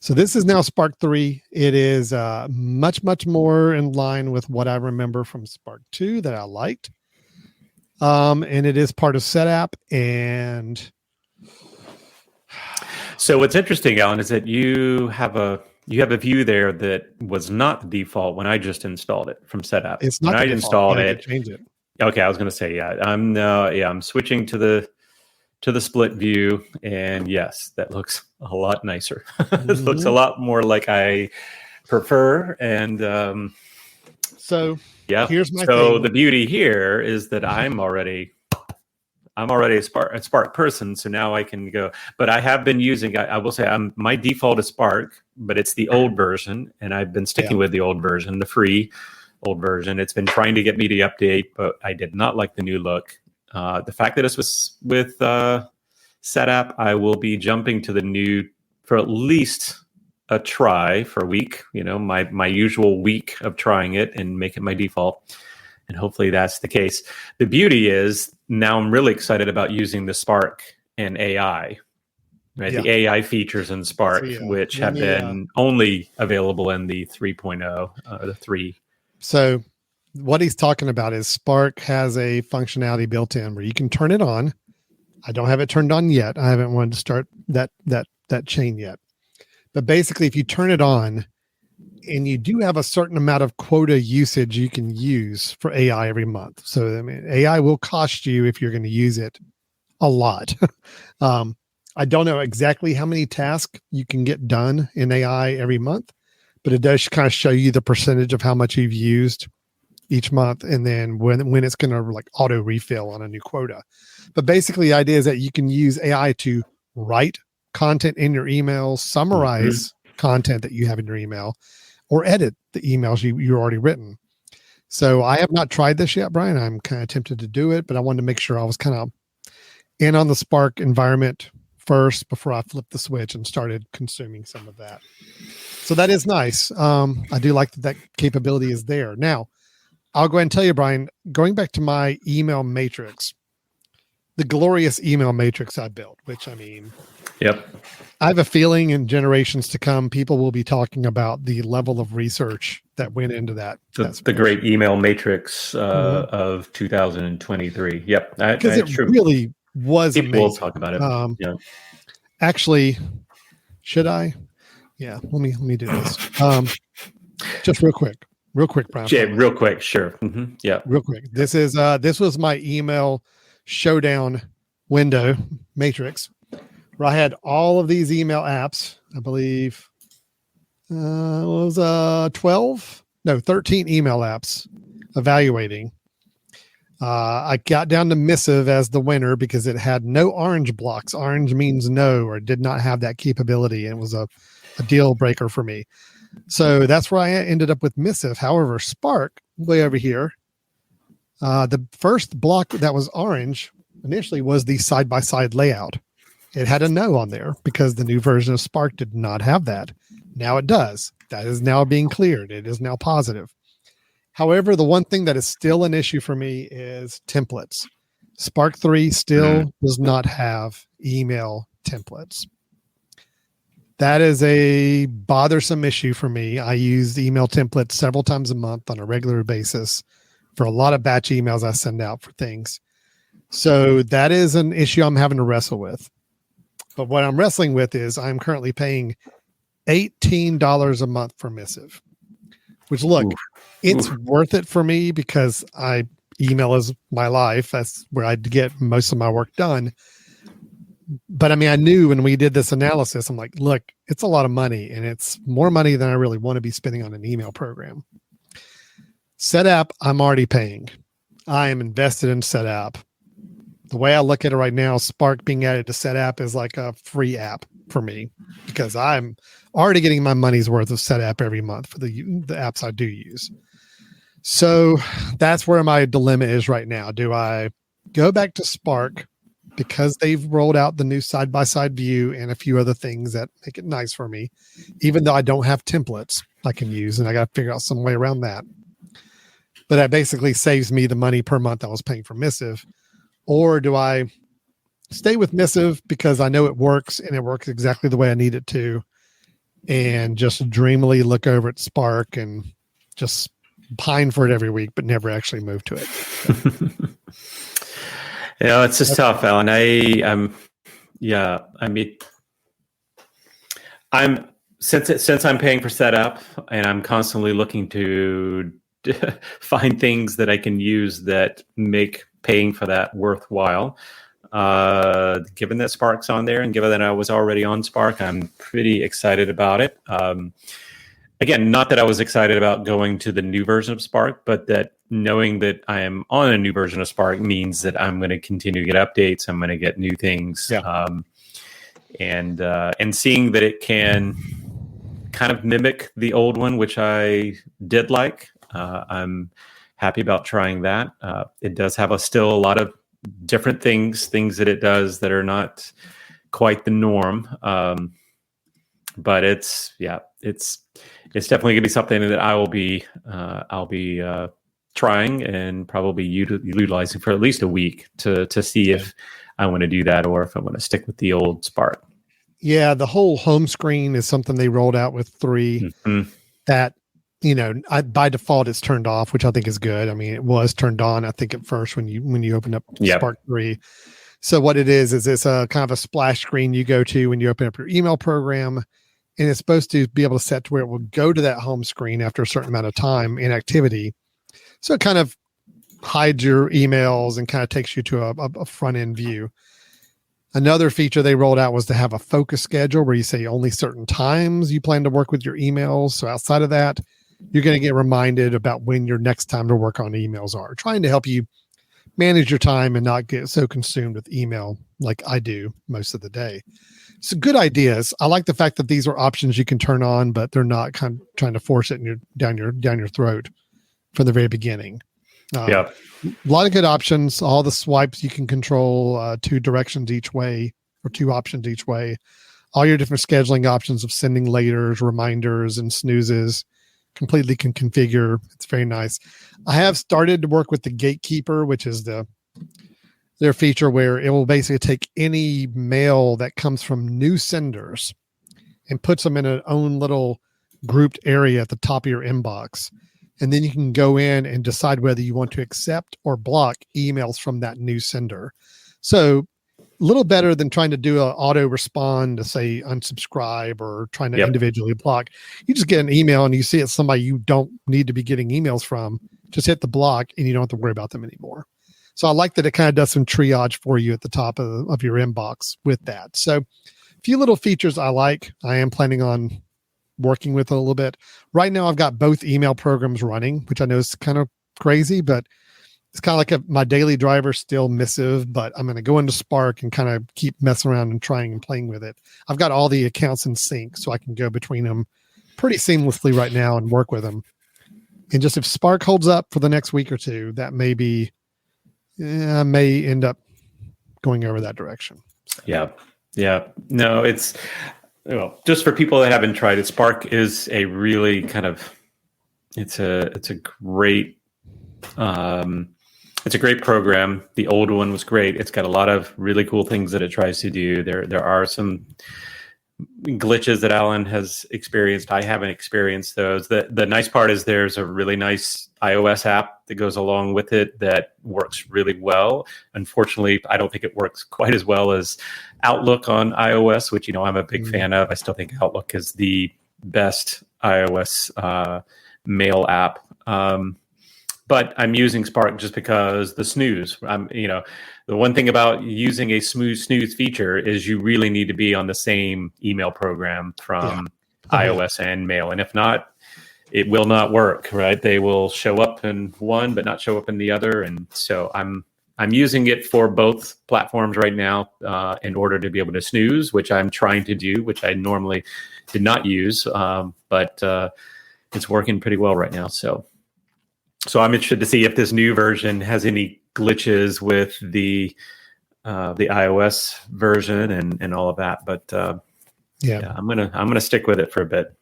So this is now Spark 3. It is much, much more in line with what I remember from Spark 2 that I liked. And it is part of SetApp. And so what's interesting, Alan, is that you have a view there that was not the default when I just installed it from SetApp. It's not when I installed it. Change it. Okay, I was going to say, I'm switching to the split view, and yes, that looks a lot nicer. It looks a lot more like I prefer. And so yeah, here's my so thing. The beauty here is that I'm already a Spark person, so now I can go. But I have been using. I will say, my default is Spark, but it's the old version, and I've been sticking with the old version, the free old version. It's been trying to get me to update, but I did not like the new look. The fact that this was with SetApp, I will be jumping to the new for at least a try for a week. My usual week of trying it and make it my default. And hopefully that's the case. The beauty is now I'm really excited about using the Spark and AI, right? Yeah. The AI features in Spark, which have been only available in the 3.0, the 3. So what he's talking about is Spark has a functionality built in where you can turn it on. I don't have it turned on yet. I haven't wanted to start that chain yet. But basically, if you turn it on, and you do have a certain amount of quota usage you can use for AI every month. So, I mean, AI will cost you, if you're going to use it, a lot. I don't know exactly how many tasks you can get done in AI every month, but it does kind of show you the percentage of how much you've used each month, and then when it's going to like auto refill on a new quota. But basically, the idea is that you can use AI to write content in your email, summarize content that you have in your email, or edit the emails you've already written. So I have not tried this yet, Brian. I'm kind of tempted to do it, but I wanted to make sure I was kind of in on the Spark environment first before I flipped the switch and started consuming some of that. So that is nice. I do like that capability is there. Now, I'll go ahead and tell you, Brian, going back to my email matrix, the glorious email matrix I built, which I mean, yep. I have a feeling in generations to come, people will be talking about the level of research that went into that. The great email matrix of 2023. Yep. Because it really was people amazing. Will talk about it. Yeah. Actually, should I? Yeah. Let me do this. Just real quick, Brian. Yeah, real quick. Sure. Yeah. Real quick. This was my email showdown window matrix, where I had all of these email apps. I believe it was 13 email apps evaluating. I got down to Missive as the winner because it had no orange blocks. Orange means no, or did not have that capability, and it was a deal breaker for me. So that's where I ended up with Missive. However, Spark, way over here, the first block that was orange initially was the side-by-side layout. It had a no on there because the new version of Spark did not have that. Now it does. That is now being cleared. It is now positive. However, the one thing that is still an issue for me is templates. Spark 3 still does not have email templates. That is a bothersome issue for me. I use email templates several times a month on a regular basis for a lot of batch emails I send out for things. So that is an issue I'm having to wrestle with. But what I'm wrestling with is I'm currently paying $18 a month for Missive, which it's worth it for me because email is my life. That's where I get most of my work done. But I mean, I knew when we did this analysis, I'm like, look, it's a lot of money and it's more money than I really want to be spending on an email program. SetApp, I'm already paying. I am invested in SetApp. The way I look at it right now, Spark being added to SetApp is like a free app for me because I'm already getting my money's worth of SetApp every month for the apps I do use. So that's where my dilemma is right now. Do I go back to Spark because they've rolled out the new side-by-side view and a few other things that make it nice for me, even though I don't have templates I can use, and I got to figure out some way around that. But that basically saves me the money per month I was paying for Missive. Or do I stay with Missive because I know it works and it works exactly the way I need it to, and just dreamily look over at Spark and just pine for it every week, but never actually move to it. It's just tough, Alan. I'm since I'm paying for setup and I'm constantly looking to find things that I can use that make paying for that worthwhile. Given that Spark's on there and given that I was already on Spark, I'm pretty excited about it. Again, not that I was excited about going to the new version of Spark, but that knowing that I am on a new version of Spark means that I'm going to continue to get updates. I'm going to get new things. Yeah. And seeing that it can kind of mimic the old one, which I did like. I'm happy about trying that. It does have still a lot of different things that it does that are not quite the norm. But it's definitely gonna be something that I'll be trying and probably utilizing for at least a week to see if I want to do that or if I want to stick with the old Spark. Yeah, the whole home screen is something they rolled out with 3 that, by default it's turned off, which I think is good. I mean, it was turned on, I think, at first when you opened up Spark 3. So what it is it's a kind of a splash screen you go to when you open up your email program, and it's supposed to be able to set to where it will go to that home screen after a certain amount of time in activity. So it kind of hides your emails and kind of takes you to a front end view. Another feature they rolled out was to have a focus schedule where you say only certain times you plan to work with your emails. So outside of that, you're going to get reminded about when your next time to work on emails are, trying to help you manage your time and not get so consumed with email like I do most of the day. So good ideas. I like the fact that these are options you can turn on, but they're not kind of trying to force it down your throat from the very beginning. A lot of good options. All the swipes you can control 2 directions each way or 2 options each way. All your different scheduling options of sending laters, reminders, and snoozes completely can configure. It's very nice. I have started to work with the Gatekeeper, which is their feature where it will basically take any mail that comes from new senders and puts them in an own little grouped area at the top of your inbox. And then you can go in and decide whether you want to accept or block emails from that new sender. So a little better than trying to do an auto respond to say unsubscribe or trying to individually block. You just get an email and you see it's somebody you don't need to be getting emails from. Just hit the block and you don't have to worry about them anymore. So I like that it kind of does some triage for you at the top of your inbox with that. So a few little features I like. I am planning on working with it a little bit. Right now I've got both email programs running, which I know is kind of crazy, but it's kind of like my daily driver still Missive, but I'm going to go into Spark and kind of keep messing around and trying and playing with it. I've got all the accounts in sync, so I can go between them pretty seamlessly right now and work with them. And just if Spark holds up for the next week or two, that may be, I may end up going over that direction. Yeah. No, well, just for people that haven't tried it, Spark is a really kind of it's a great it's a great program. The old one was great. It's got a lot of really cool things that it tries to do. There are some glitches that Alan has experienced. I haven't experienced those. The nice part is there's a really nice iOS app that goes along with it that works really well. Unfortunately, I don't think it works quite as well as Outlook on iOS, which, I'm a big fan of. I still think Outlook is the best iOS mail app. But I'm using Spark just because the snooze. The one thing about using a smooth snooze feature is you really need to be on the same email program from iOS and Mail. And if not, it will not work, right? They will show up in one, but not show up in the other. And so I'm using it for both platforms right now in order to be able to snooze, which I'm trying to do, which I normally did not use. But it's working pretty well right now. So I'm interested to see if this new version has any glitches with the iOS version and all of that. But I'm gonna stick with it for a bit.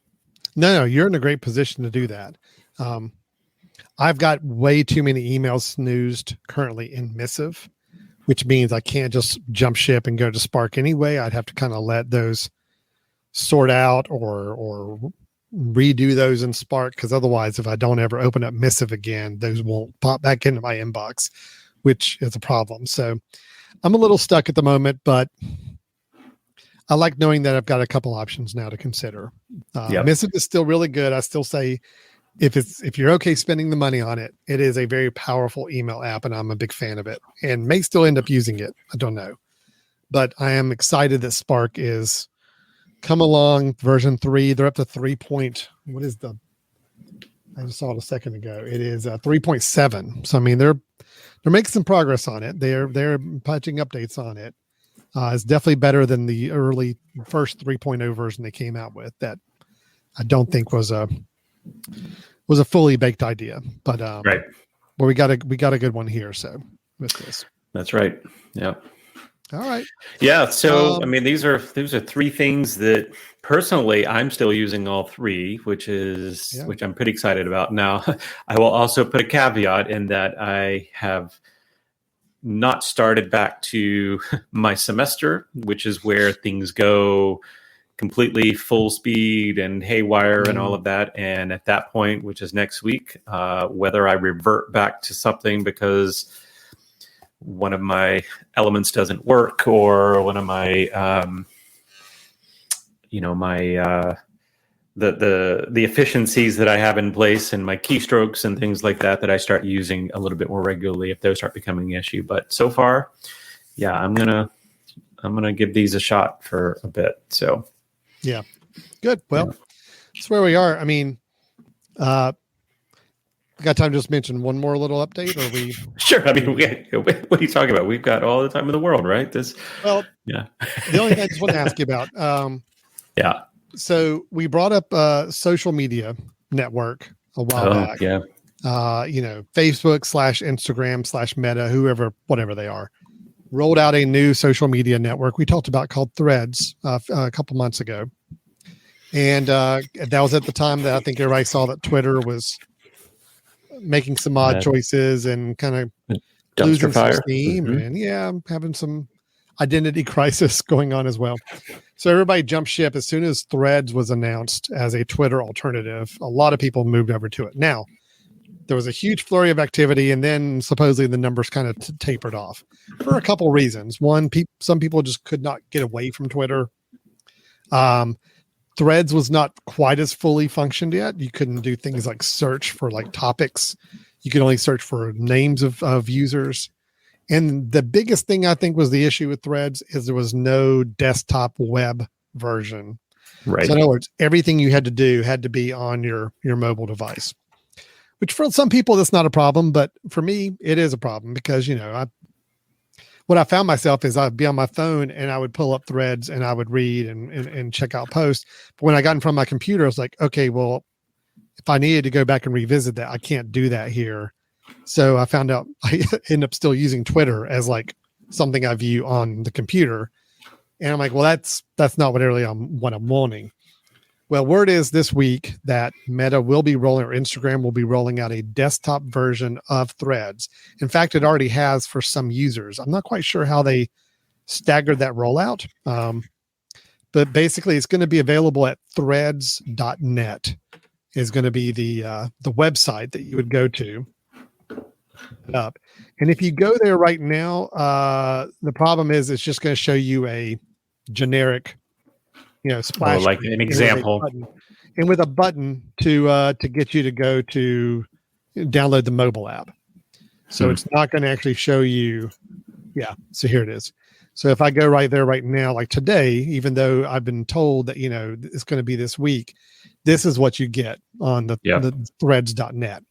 No, you're in a great position to do that. I've got way too many emails snoozed currently in Missive, which means I can't just jump ship and go to Spark anyway. I'd have to kind of let those sort out or redo those in Spark, because otherwise, if I don't ever open up Missive again, those won't pop back into my inbox, which is a problem. So I'm a little stuck at the moment, but I like knowing that I've got a couple options now to consider. Missive is still really good. I still say if you're okay spending the money on it, it is a very powerful email app, and I'm a big fan of it and may still end up using it. I don't know, but I am excited that Spark is come along version 3. They're up to 3. I just saw it a second ago. It is 3.7. So, I mean, they're making some progress on it. They're patching updates on it. It's definitely better than the early first 3.0 version they came out with that I don't think was a fully baked idea, but right. Well, we got a good one here. So with this, that's right. Yeah. All right. Yeah. So, these are 3 things that personally I'm still using all 3, which I'm pretty excited about. Now, I will also put a caveat in that I have not started back to my semester, which is where things go completely full speed and haywire and all of that. And at that point, which is next week, whether I revert back to something because one of my elements doesn't work, or one of my, the efficiencies that I have in place and my keystrokes and things like that I start using a little bit more regularly if those start becoming an issue. But so far, I'm gonna give these a shot for a bit. So, yeah, good. Well, that's where we are. I mean, we got time to just mention one more little update, or we? Sure. I mean, what are you talking about? We've got all the time in the world, right? The only thing I just want to ask you about. So we brought up a social media network a while back. Yeah. Facebook /Instagram /Meta, whatever they are, rolled out a new social media network we talked about called Threads a couple months ago. And that was at the time that I think everybody saw that Twitter was making some odd choices and kind of losing some steam and having some identity crisis going on as well. So everybody jumped ship as soon as Threads was announced as a Twitter alternative. A lot of people moved over to it. Now, there was a huge flurry of activity, and then supposedly the numbers kind of tapered off for a couple reasons. One, some people just could not get away from Twitter. Threads was not quite as fully functioned yet. You couldn't do things like search for like topics. You could only search for names of users. And the biggest thing I think was the issue with Threads is there was no desktop web version. Right. So in other words, everything you had to do had to be on your mobile device, which for some people, that's not a problem. But for me, it is a problem because, what I found myself is I'd be on my phone and I would pull up Threads and I would read and check out posts. But when I got in front of my computer, I was like, okay, well, if I needed to go back and revisit that, I can't do that here. So I found out I end up still using Twitter as like something I view on the computer. And I'm like, well, that's not what I'm wanting. Well, word is this week that Meta will be rolling, or Instagram will be rolling out a desktop version of Threads. In fact, it already has for some users. I'm not quite sure how they staggered that rollout. But basically it's going to be available at threads.net is going to be the website that you would go to. Up. And if you go there right now, the problem is it's just going to show you a generic, splash like screen an example. and with a button to get you to go to download the mobile app. So it's not going to actually show you. Yeah. So here it is. So if I go right there right now, like today, even though I've been told that, it's going to be this week, this is what you get on the threads.net.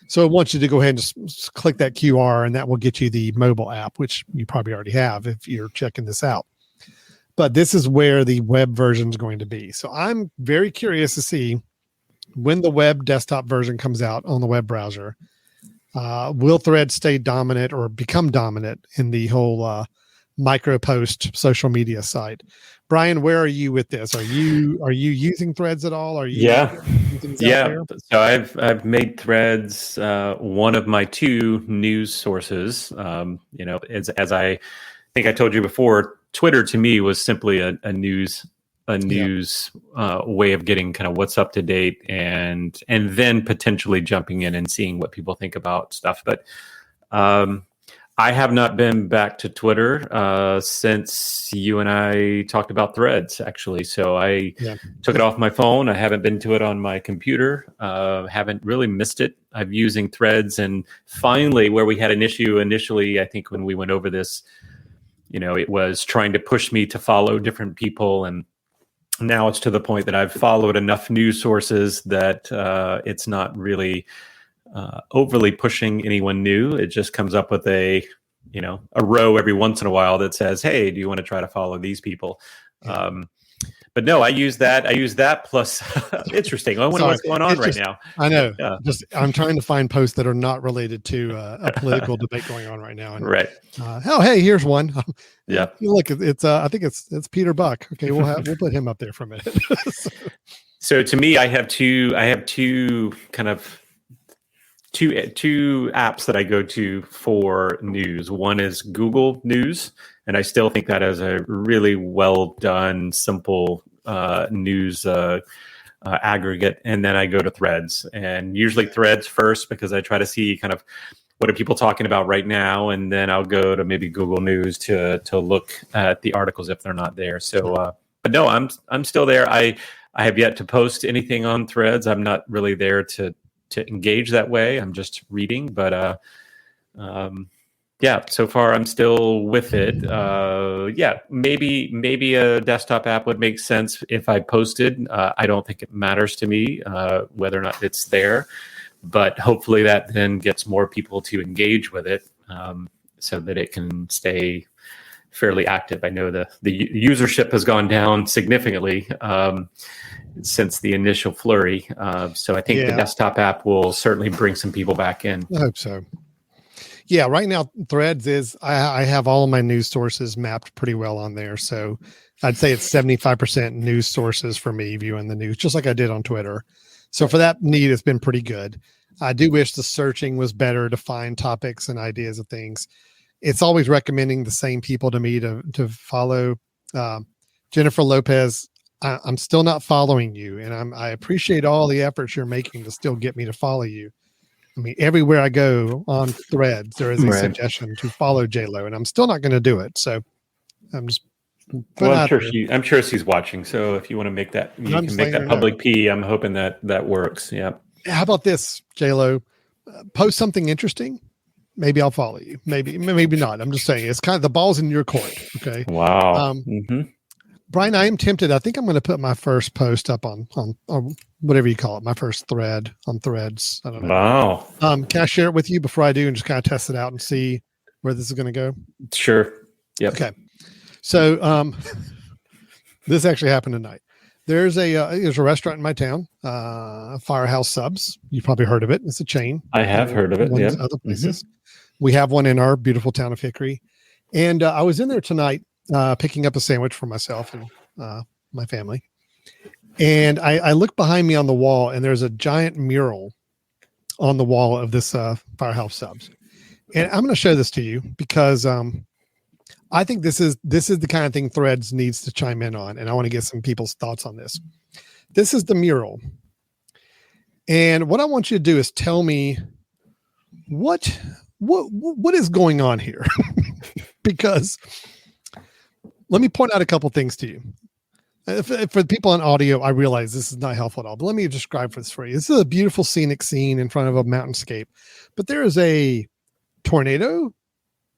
So it wants you to go ahead and just click that QR, and that will get you the mobile app, which you probably already have if you're checking this out. But this is where the web version is going to be. So I'm very curious to see when the web desktop version comes out on the web browser. Will Threads stay dominant or become dominant in the whole micro post social media site? Brian, where are you with this? Are you using Threads at all? Are you So I've made Threads one of my two news sources. As I think I told you before, Twitter to me was simply a news way of getting kind of what's up to date and then potentially jumping in and seeing what people think about stuff. But I have not been back to Twitter since you and I talked about Threads, actually. So I took it off my phone. I haven't been to it on my computer. Haven't really missed it. I'm using Threads, and finally, where we had an issue initially, I think when we went over this, it was trying to push me to follow different people, and now it's to the point that I've followed enough news sources that it's not really overly pushing anyone new. It just comes up with a row every once in a while that says, hey, do you want to try to follow these people? But no, I use that plus interesting. I wonder what's going on right now. I know. Yeah. I'm trying to find posts that are not related to a political debate going on right now. And, right. Hey, here's one. Yeah. Look, it's I think it's Peter Buck. Okay, we'll put him up there for a minute. So to me, I have two kind of two apps that I go to for news. One is Google News, and I still think that is a really well done, simple news aggregate. And then I go to Threads, and usually Threads first because I try to see kind of what are people talking about right now, and then I'll go to maybe Google News to look at the articles if they're not there. So, but no, I'm still there. I have yet to post anything on Threads. I'm not really there to engage that way. I'm just reading, but so far I'm still with it. Maybe a desktop app would make sense if I posted. I don't think it matters to me whether or not it's there, but hopefully that then gets more people to engage with it so that it can stay fairly active. I know the usership has gone down significantly since the initial flurry. So I think the desktop app will certainly bring some people back in. I hope so. Yeah, right now Threads is, I have all of my news sources mapped pretty well on there. So I'd say it's 75% news sources for me viewing the news, just like I did on Twitter. So for that need, it's been pretty good. I do wish the searching was better to find topics and ideas of things. It's always recommending the same people to me to follow. Jennifer Lopez, I'm still not following you, and I appreciate all the efforts you're making to still get me to follow you. I mean, everywhere I go on Threads, there is a suggestion to follow J-Lo, and I'm still not going to do it. So I'm just. I'm sure she's watching. So if you want to make that, you can make that public P. I'm hoping that works. Yeah. How about this, J-Lo? Post something interesting. Maybe I'll follow you. Maybe not. I'm just saying it's kind of the ball's in your court. Okay. Wow. Brian, I am tempted. I think I'm going to put my first post up on whatever you call it, my first thread on Threads. I don't know. Wow. Can I share it with you before I do and just kind of test it out and see where this is going to go? Sure. Yep. Okay. So this actually happened tonight. There's a restaurant in my town, Firehouse Subs. You've probably heard of it. It's a chain. I have heard of it. Yeah. Other places. We have one in our beautiful town of Hickory. And I was in there tonight picking up a sandwich for myself and my family. And I look behind me on the wall, and there's a giant mural on the wall of this Firehouse Subs. And I'm going to show this to you because I think this is the kind of thing Threads needs to chime in on, and I want to get some people's thoughts on this. This is the mural. And what I want you to do is tell me what is going on here. Because let me point out a couple things to you. For the people on audio, I realize this is not helpful at all, but let me describe this for you. This is a beautiful scenic scene in front of a mountainscape, but there is a tornado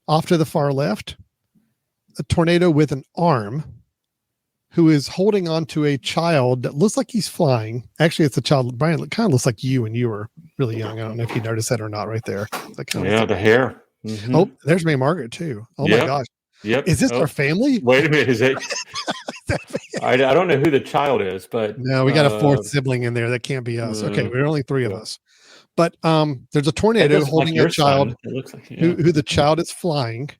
off to the far left, a tornado with an arm who is holding on to a child that looks like he's flying. Actually, it's a child. Brian, it kind of looks like you when you were really young. I don't know if you noticed that or not right there. The hair. Mm-hmm. Oh, there's May Margaret too. Oh my gosh. Yep. Is this our family? Wait a minute. Is it? I don't know who the child is, but no, we got a fourth sibling in there. That can't be us. Okay, we're only three of us. But there's a tornado holding a child who the child is flying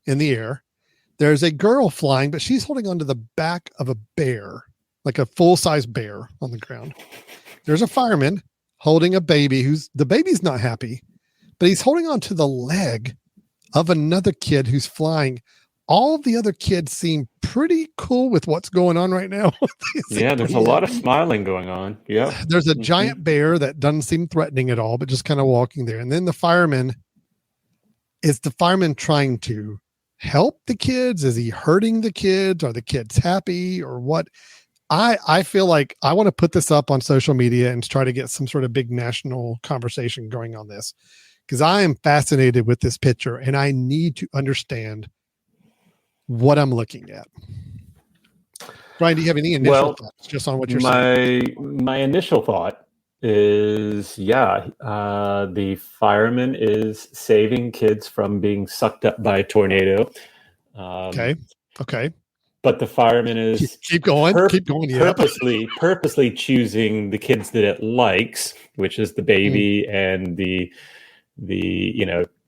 in the air. There's a girl flying, but she's holding onto the back of a bear, like a full-size bear on the ground. There's a fireman holding a baby the baby's not happy, but he's holding on to the leg of another kid who's flying. All of the other kids seem pretty cool with what's going on right now. There's a lot of smiling going on. Yeah. There's a giant bear that doesn't seem threatening at all, but just kind of walking there. And then the fireman trying to help the kids? Is he hurting the kids? Are the kids happy or what? I feel like I want to put this up on social media and try to get some sort of big national conversation going on this, because I am fascinated with this picture and I need to understand what I'm looking at. Brian, do you have any initial thoughts just on what you're saying? My initial thought is, the fireman is saving kids from being sucked up by a tornado. Okay. But the fireman is keep going. Purposely choosing the kids that it likes, which is the baby and the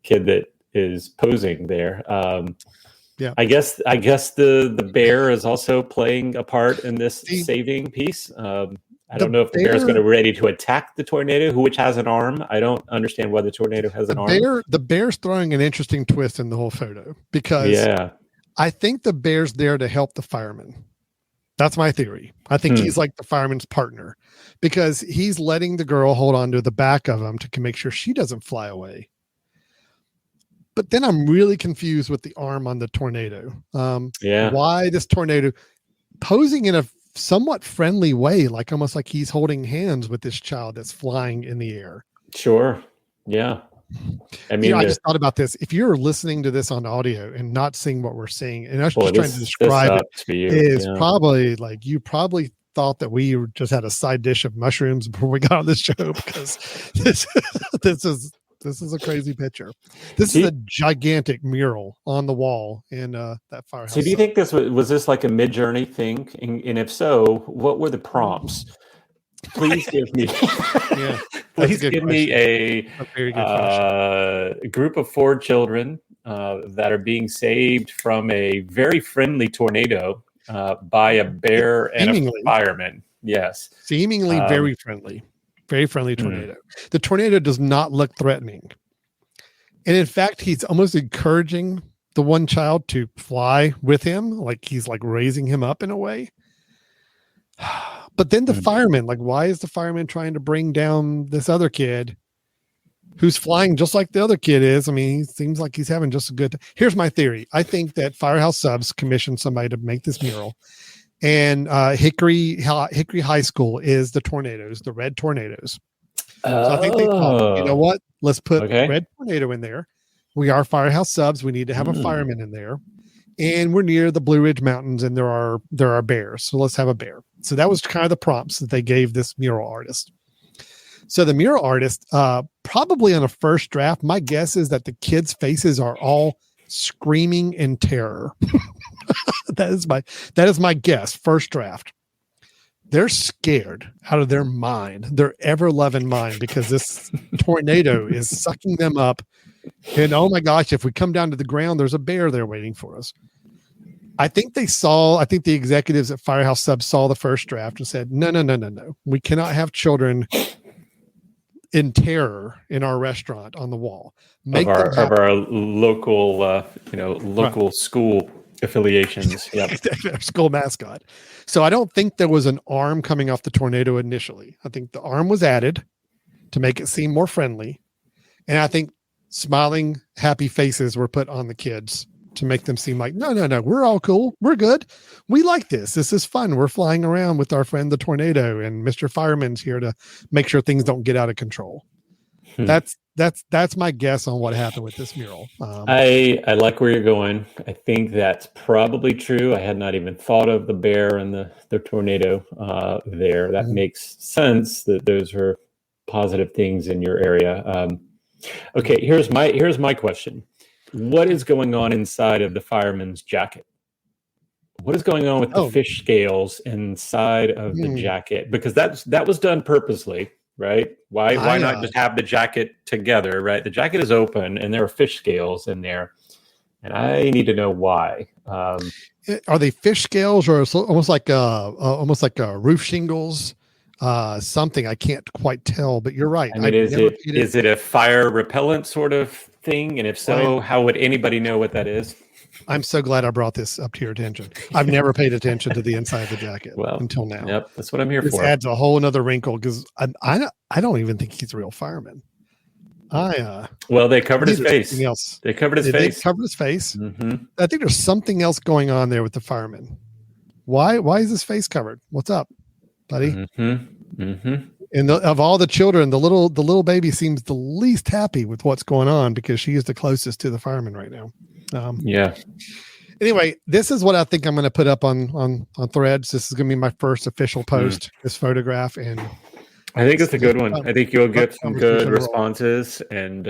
kid that is posing there. I guess the bear is also playing a part in this saving piece. I don't know if the bear is going to be ready to attack the tornado, which has an arm. I don't understand why the tornado has an arm. The bear's throwing an interesting twist in the whole photo because I think the bear's there to help the fireman. That's my theory. I think he's like the fireman's partner because he's letting the girl hold on to the back of him to make sure she doesn't fly away. But then I'm really confused with the arm on the tornado. Why this tornado posing in a somewhat friendly way, like almost like he's holding hands with this child that's flying in the air. Sure. Yeah. I mean, I just thought about this. If you're listening to this on audio and not seeing what we're seeing, and I was just trying to describe it, probably like you probably thought that we just had a side dish of mushrooms before we got on this show because this is a crazy picture. This is a gigantic mural on the wall in that firehouse. So do you think this was this like a Mid-Journey thing? And if so, what were the prompts? Please give me a group of 4 children that are being saved from a very friendly tornado by a bear and a fireman. Yes. Seemingly very friendly tornado. The tornado does not look threatening. And in fact, he's almost encouraging the one child to fly with him. Like he's like raising him up in a way. But then the fireman, like, why is the fireman trying to bring down this other kid who's flying just like the other kid is? I mean, he seems like he's having just a good. Here's my theory. I think that Firehouse Subs commissioned somebody to make this mural, and Hickory High School is the tornadoes, the red tornadoes. So I think they thought, you know what? Let's put red tornado in there. We are Firehouse Subs. We need to have a fireman in there. And we're near the Blue Ridge Mountains, and there are bears. So let's have a bear. So that was kind of the prompts that they gave this mural artist. So the mural artist, probably on a first draft, my guess is that the kids' faces are all screaming in terror. That is my guess. First draft. They're scared out of their mind, their ever-loving mind, because this tornado is sucking them up. And oh my gosh, if we come down to the ground, there's a bear there waiting for us. I think the executives at Firehouse Subs saw the first draft and said, no. We cannot have children in terror in our restaurant on the wall. Of our local, local school affiliations. Yep. Our school mascot. So I don't think there was an arm coming off the tornado initially. I think the arm was added to make it seem more friendly. And I think smiling, happy faces were put on the kids to make them seem like, no, we're all cool. We're good. We like this. This is fun. We're flying around with our friend, the tornado, and Mr. Fireman's here to make sure things don't get out of control. That's my guess on what happened with this mural. I like where you're going. I think that's probably true. I had not even thought of the bear and the tornado there. That makes sense that those are positive things in your area. Okay, here's my question. What is going on inside of the fireman's jacket? What is going on with the fish scales inside of the jacket? Because that was done purposely, right? Why not just have the jacket together, right? The jacket is open and there are fish scales in there, and I need to know why. Are they fish scales or almost like roof shingles? Something I can't quite tell, but you're right. I mean, is it a fire repellent sort of thing? And if so, how would anybody know what that is? I'm so glad I brought this up to your attention. I've never paid attention to the inside of the jacket until now. Yep, that's what I'm here for. This adds a whole nother wrinkle because I don't even think he's a real fireman. Well, they covered his face. They covered his face. They covered his face. Mm-hmm. I think there's something else going on there with the fireman. Why is his face covered? What's up, buddy? Mm-hmm. Mm-hmm. And of all the children, the little baby seems the least happy with what's going on because she is the closest to the fireman right now. Yeah. Anyway, this is what I think I'm going to put up on Threads. This is going to be my first official post. This photograph, and I think it's a good one. I think you'll get some good responses, and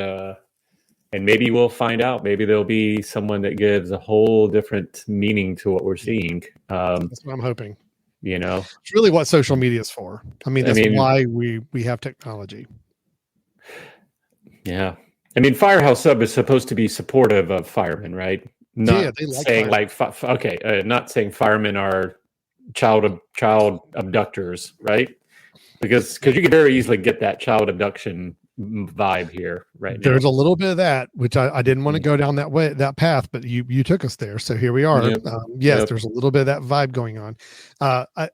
maybe we'll find out. Maybe there'll be someone that gives a whole different meaning to what we're seeing. That's what I'm hoping. It's really what social media is for. I mean, that's why we have technology. Yeah. I mean, Firehouse Sub is supposed to be supportive of firemen, right? Not saying not saying firemen are child abductors, right? Because you could very easily get that child abduction vibe here, right? There's a little bit of that, which I didn't want to go down that path, but you took us there, so here we are. Yep. There's a little bit of that vibe going on.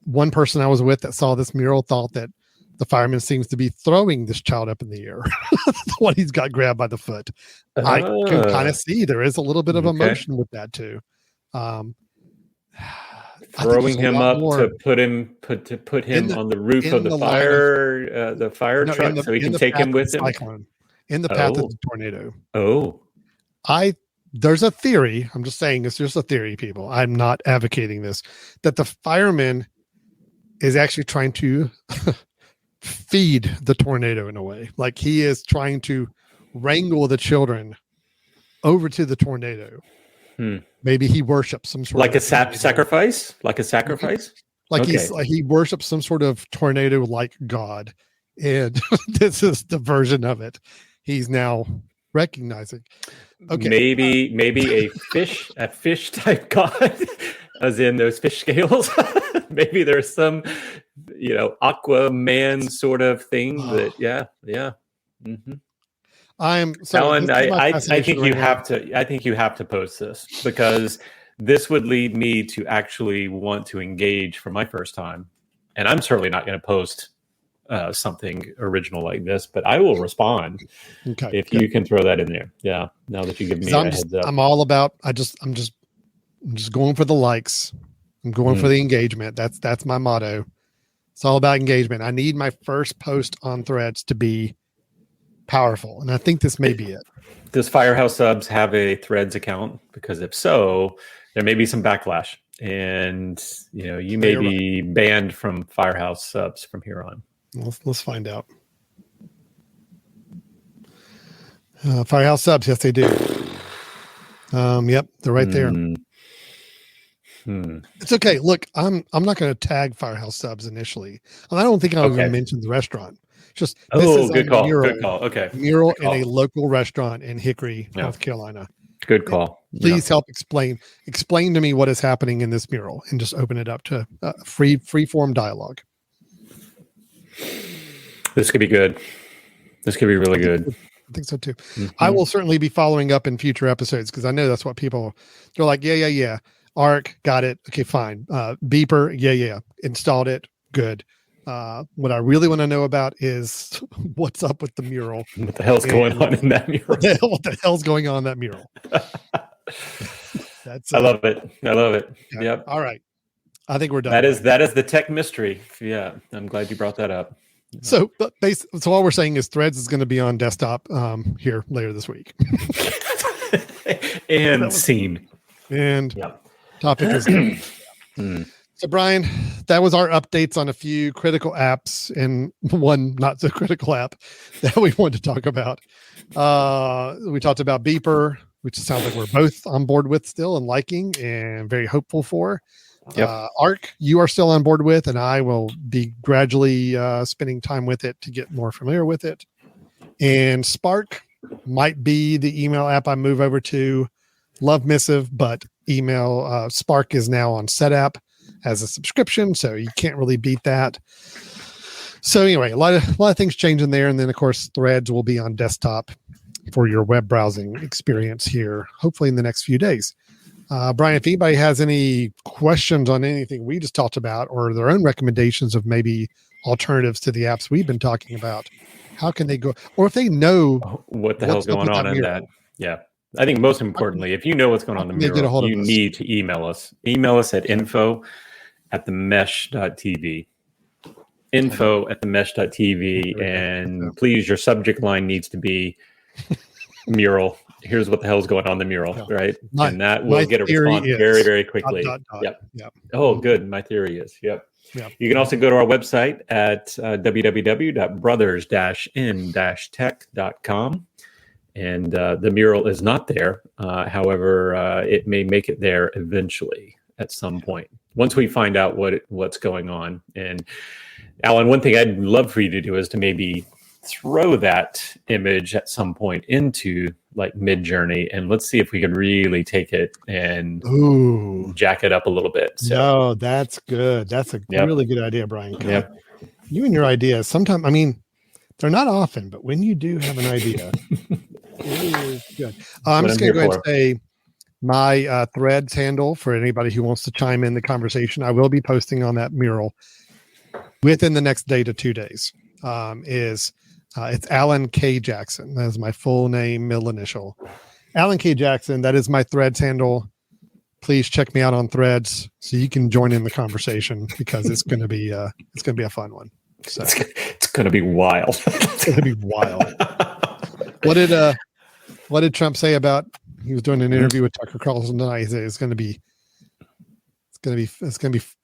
One person I was with that saw this mural thought that the fireman seems to be throwing this child up in the air when he's got grabbed by the foot. I can kind of see there is a little bit of emotion with that too. Throwing him up to put him on the roof of the fire truck so he can take him with him. In the path of the tornado. There's a theory. I'm just saying it's just a theory, people. I'm not advocating this. That the fireman is actually trying to feed the tornado in a way. Like he is trying to wrangle the children over to the tornado. Maybe he worships some sort of sacrifice. Like he worships some sort of tornado like god, and this is the version of it he's now recognizing. Okay, maybe a fish type god, as in those fish scales. Maybe there's some Aquaman sort of thing that Mm-hmm. Alan, I think you have to. I think you have to post this because this would lead me to actually want to engage for my first time, and I'm certainly not going to post something original like this, but I will respond if you can throw that in there. Yeah, now that you give me a heads up, I'm all about. I'm just going for the likes. I'm going for the engagement. That's my motto. It's all about engagement. I need my first post on Threads to be powerful, and I think this may be it. Does Firehouse Subs have a Threads account? Because if so, there may be some backlash, and you may be banned from Firehouse Subs from here on. Let's find out. Firehouse Subs, yes, they do. Yep, they're right there. It's okay. Look, I'm not going to tag Firehouse Subs initially, and I don't think I'm going to mention the restaurant. Just good call. Good call. Okay, mural in a local restaurant in Hickory, North Carolina. Good call. Please help explain to me what is happening in this mural, and just open it up to free form dialogue. This could be good. This could be really good. I think so too. Mm-hmm. I will certainly be following up in future episodes, because I know that's what they're like. Yeah. Arc, got it. Okay, fine. Beeper, yeah. Installed it. Good. What I really want to know about is what's up with the mural. What the hell's going on in that mural? What the hell's going on in that mural? I love it. Yeah. Yep. All right. I think we're done. That is the tech mystery. Yeah. I'm glad you brought that up. So all we're saying is Threads is going to be on desktop here later this week. And scene. And topic is So Brian, that was our updates on a few critical apps and one not so critical app that we wanted to talk about. We talked about Beeper, which sounds like we're both on board with still and liking and very hopeful for. Yep. Arc, you are still on board with, and I will be gradually spending time with it to get more familiar with it. And Spark might be the email app I move over to. Love Missive, but email Spark is now on SetApp as a subscription, so you can't really beat that. So anyway, a lot of things changing there, and then of course Threads will be on desktop for your web browsing experience here, hopefully in the next few days. Brian, if anybody has any questions on anything we just talked about, or their own recommendations of maybe alternatives to the apps we've been talking about, how can they go? Or if they know what the hell's going on in that. Yeah. I think most importantly, if you know what's going on in the mural, you need to email us. Email us at info@themesh.tv. Info@themesh.tv. And please, your subject line needs to be mural. Here's what the hell's going on in the mural, right? And that will get a response very, very quickly. Yep. Oh, good. My theory is. Yep. You can also go to our website at www.brothers-in-tech.com. And the mural is not there. However, it may make it there eventually at some point, once we find out what's going on. And Alan, one thing I'd love for you to do is to maybe throw that image at some point into like Midjourney, and let's see if we can really take it and jack it up a little bit. So, no, that's good. That's a really good idea, Brian. You and your ideas, sometimes, I mean, they're not often, but when you do have an idea, it is good. I'm just going to go ahead and say my Threads handle for anybody who wants to chime in the conversation. I will be posting on that mural within the next day to 2 days. It's Alan K. Jackson. That is my full name, middle initial. Alan K. Jackson. That is my Threads handle. Please check me out on Threads so you can join in the conversation, because it's going to be a fun one. So it's going to be wild. It's going to be wild. What did Trump say about? He was doing an interview with Tucker Carlson tonight. He said it's going to be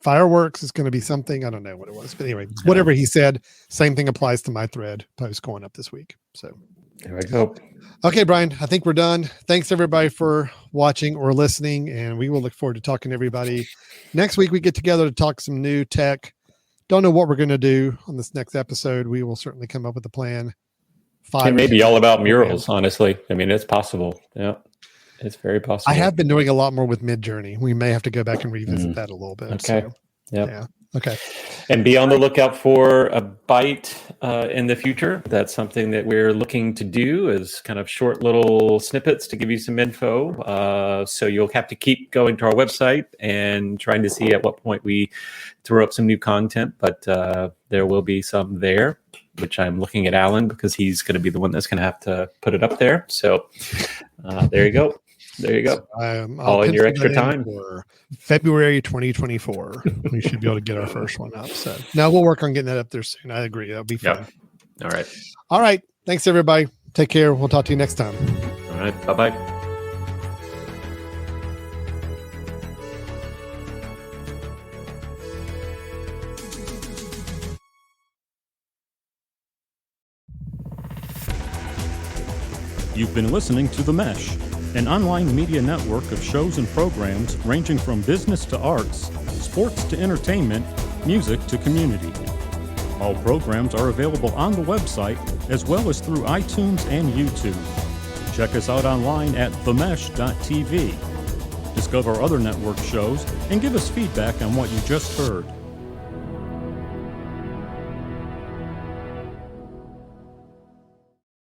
fireworks. It's going to be something. I don't know what it was, but anyway, whatever he said, same thing applies to my thread post going up this week. So there we go. Okay, Brian, I think we're done. Thanks everybody for watching or listening, and we will look forward to talking to everybody next week. We get together to talk some new tech. Don't know what we're going to do on this next episode. We will certainly come up with a plan. It may be all about murals, honestly. I mean, it's possible. Yeah, it's very possible. I have been doing a lot more with Midjourney. We may have to go back and revisit that a little bit. Okay. So, yeah. Okay. And be on the lookout for a bite in the future. That's something that we're looking to do, is kind of short little snippets to give you some info. So you'll have to keep going to our website and trying to see at what point we throw up some new content. But there will be some there, which I'm looking at Alan, because he's going to be the one that's going to have to put it up there. So there you go. There you go. All in your extra time. For February 2024, we should be able to get our first one up. So now we'll work on getting that up there soon. I agree. That'll be fun. Yep. All right. Thanks, everybody. Take care. We'll talk to you next time. All right. Bye-bye. You've been listening to The Mesh, an online media network of shows and programs ranging from business to arts, sports to entertainment, music to community. All programs are available on the website as well as through iTunes and YouTube. Check us out online at themesh.tv. Discover other network shows and give us feedback on what you just heard.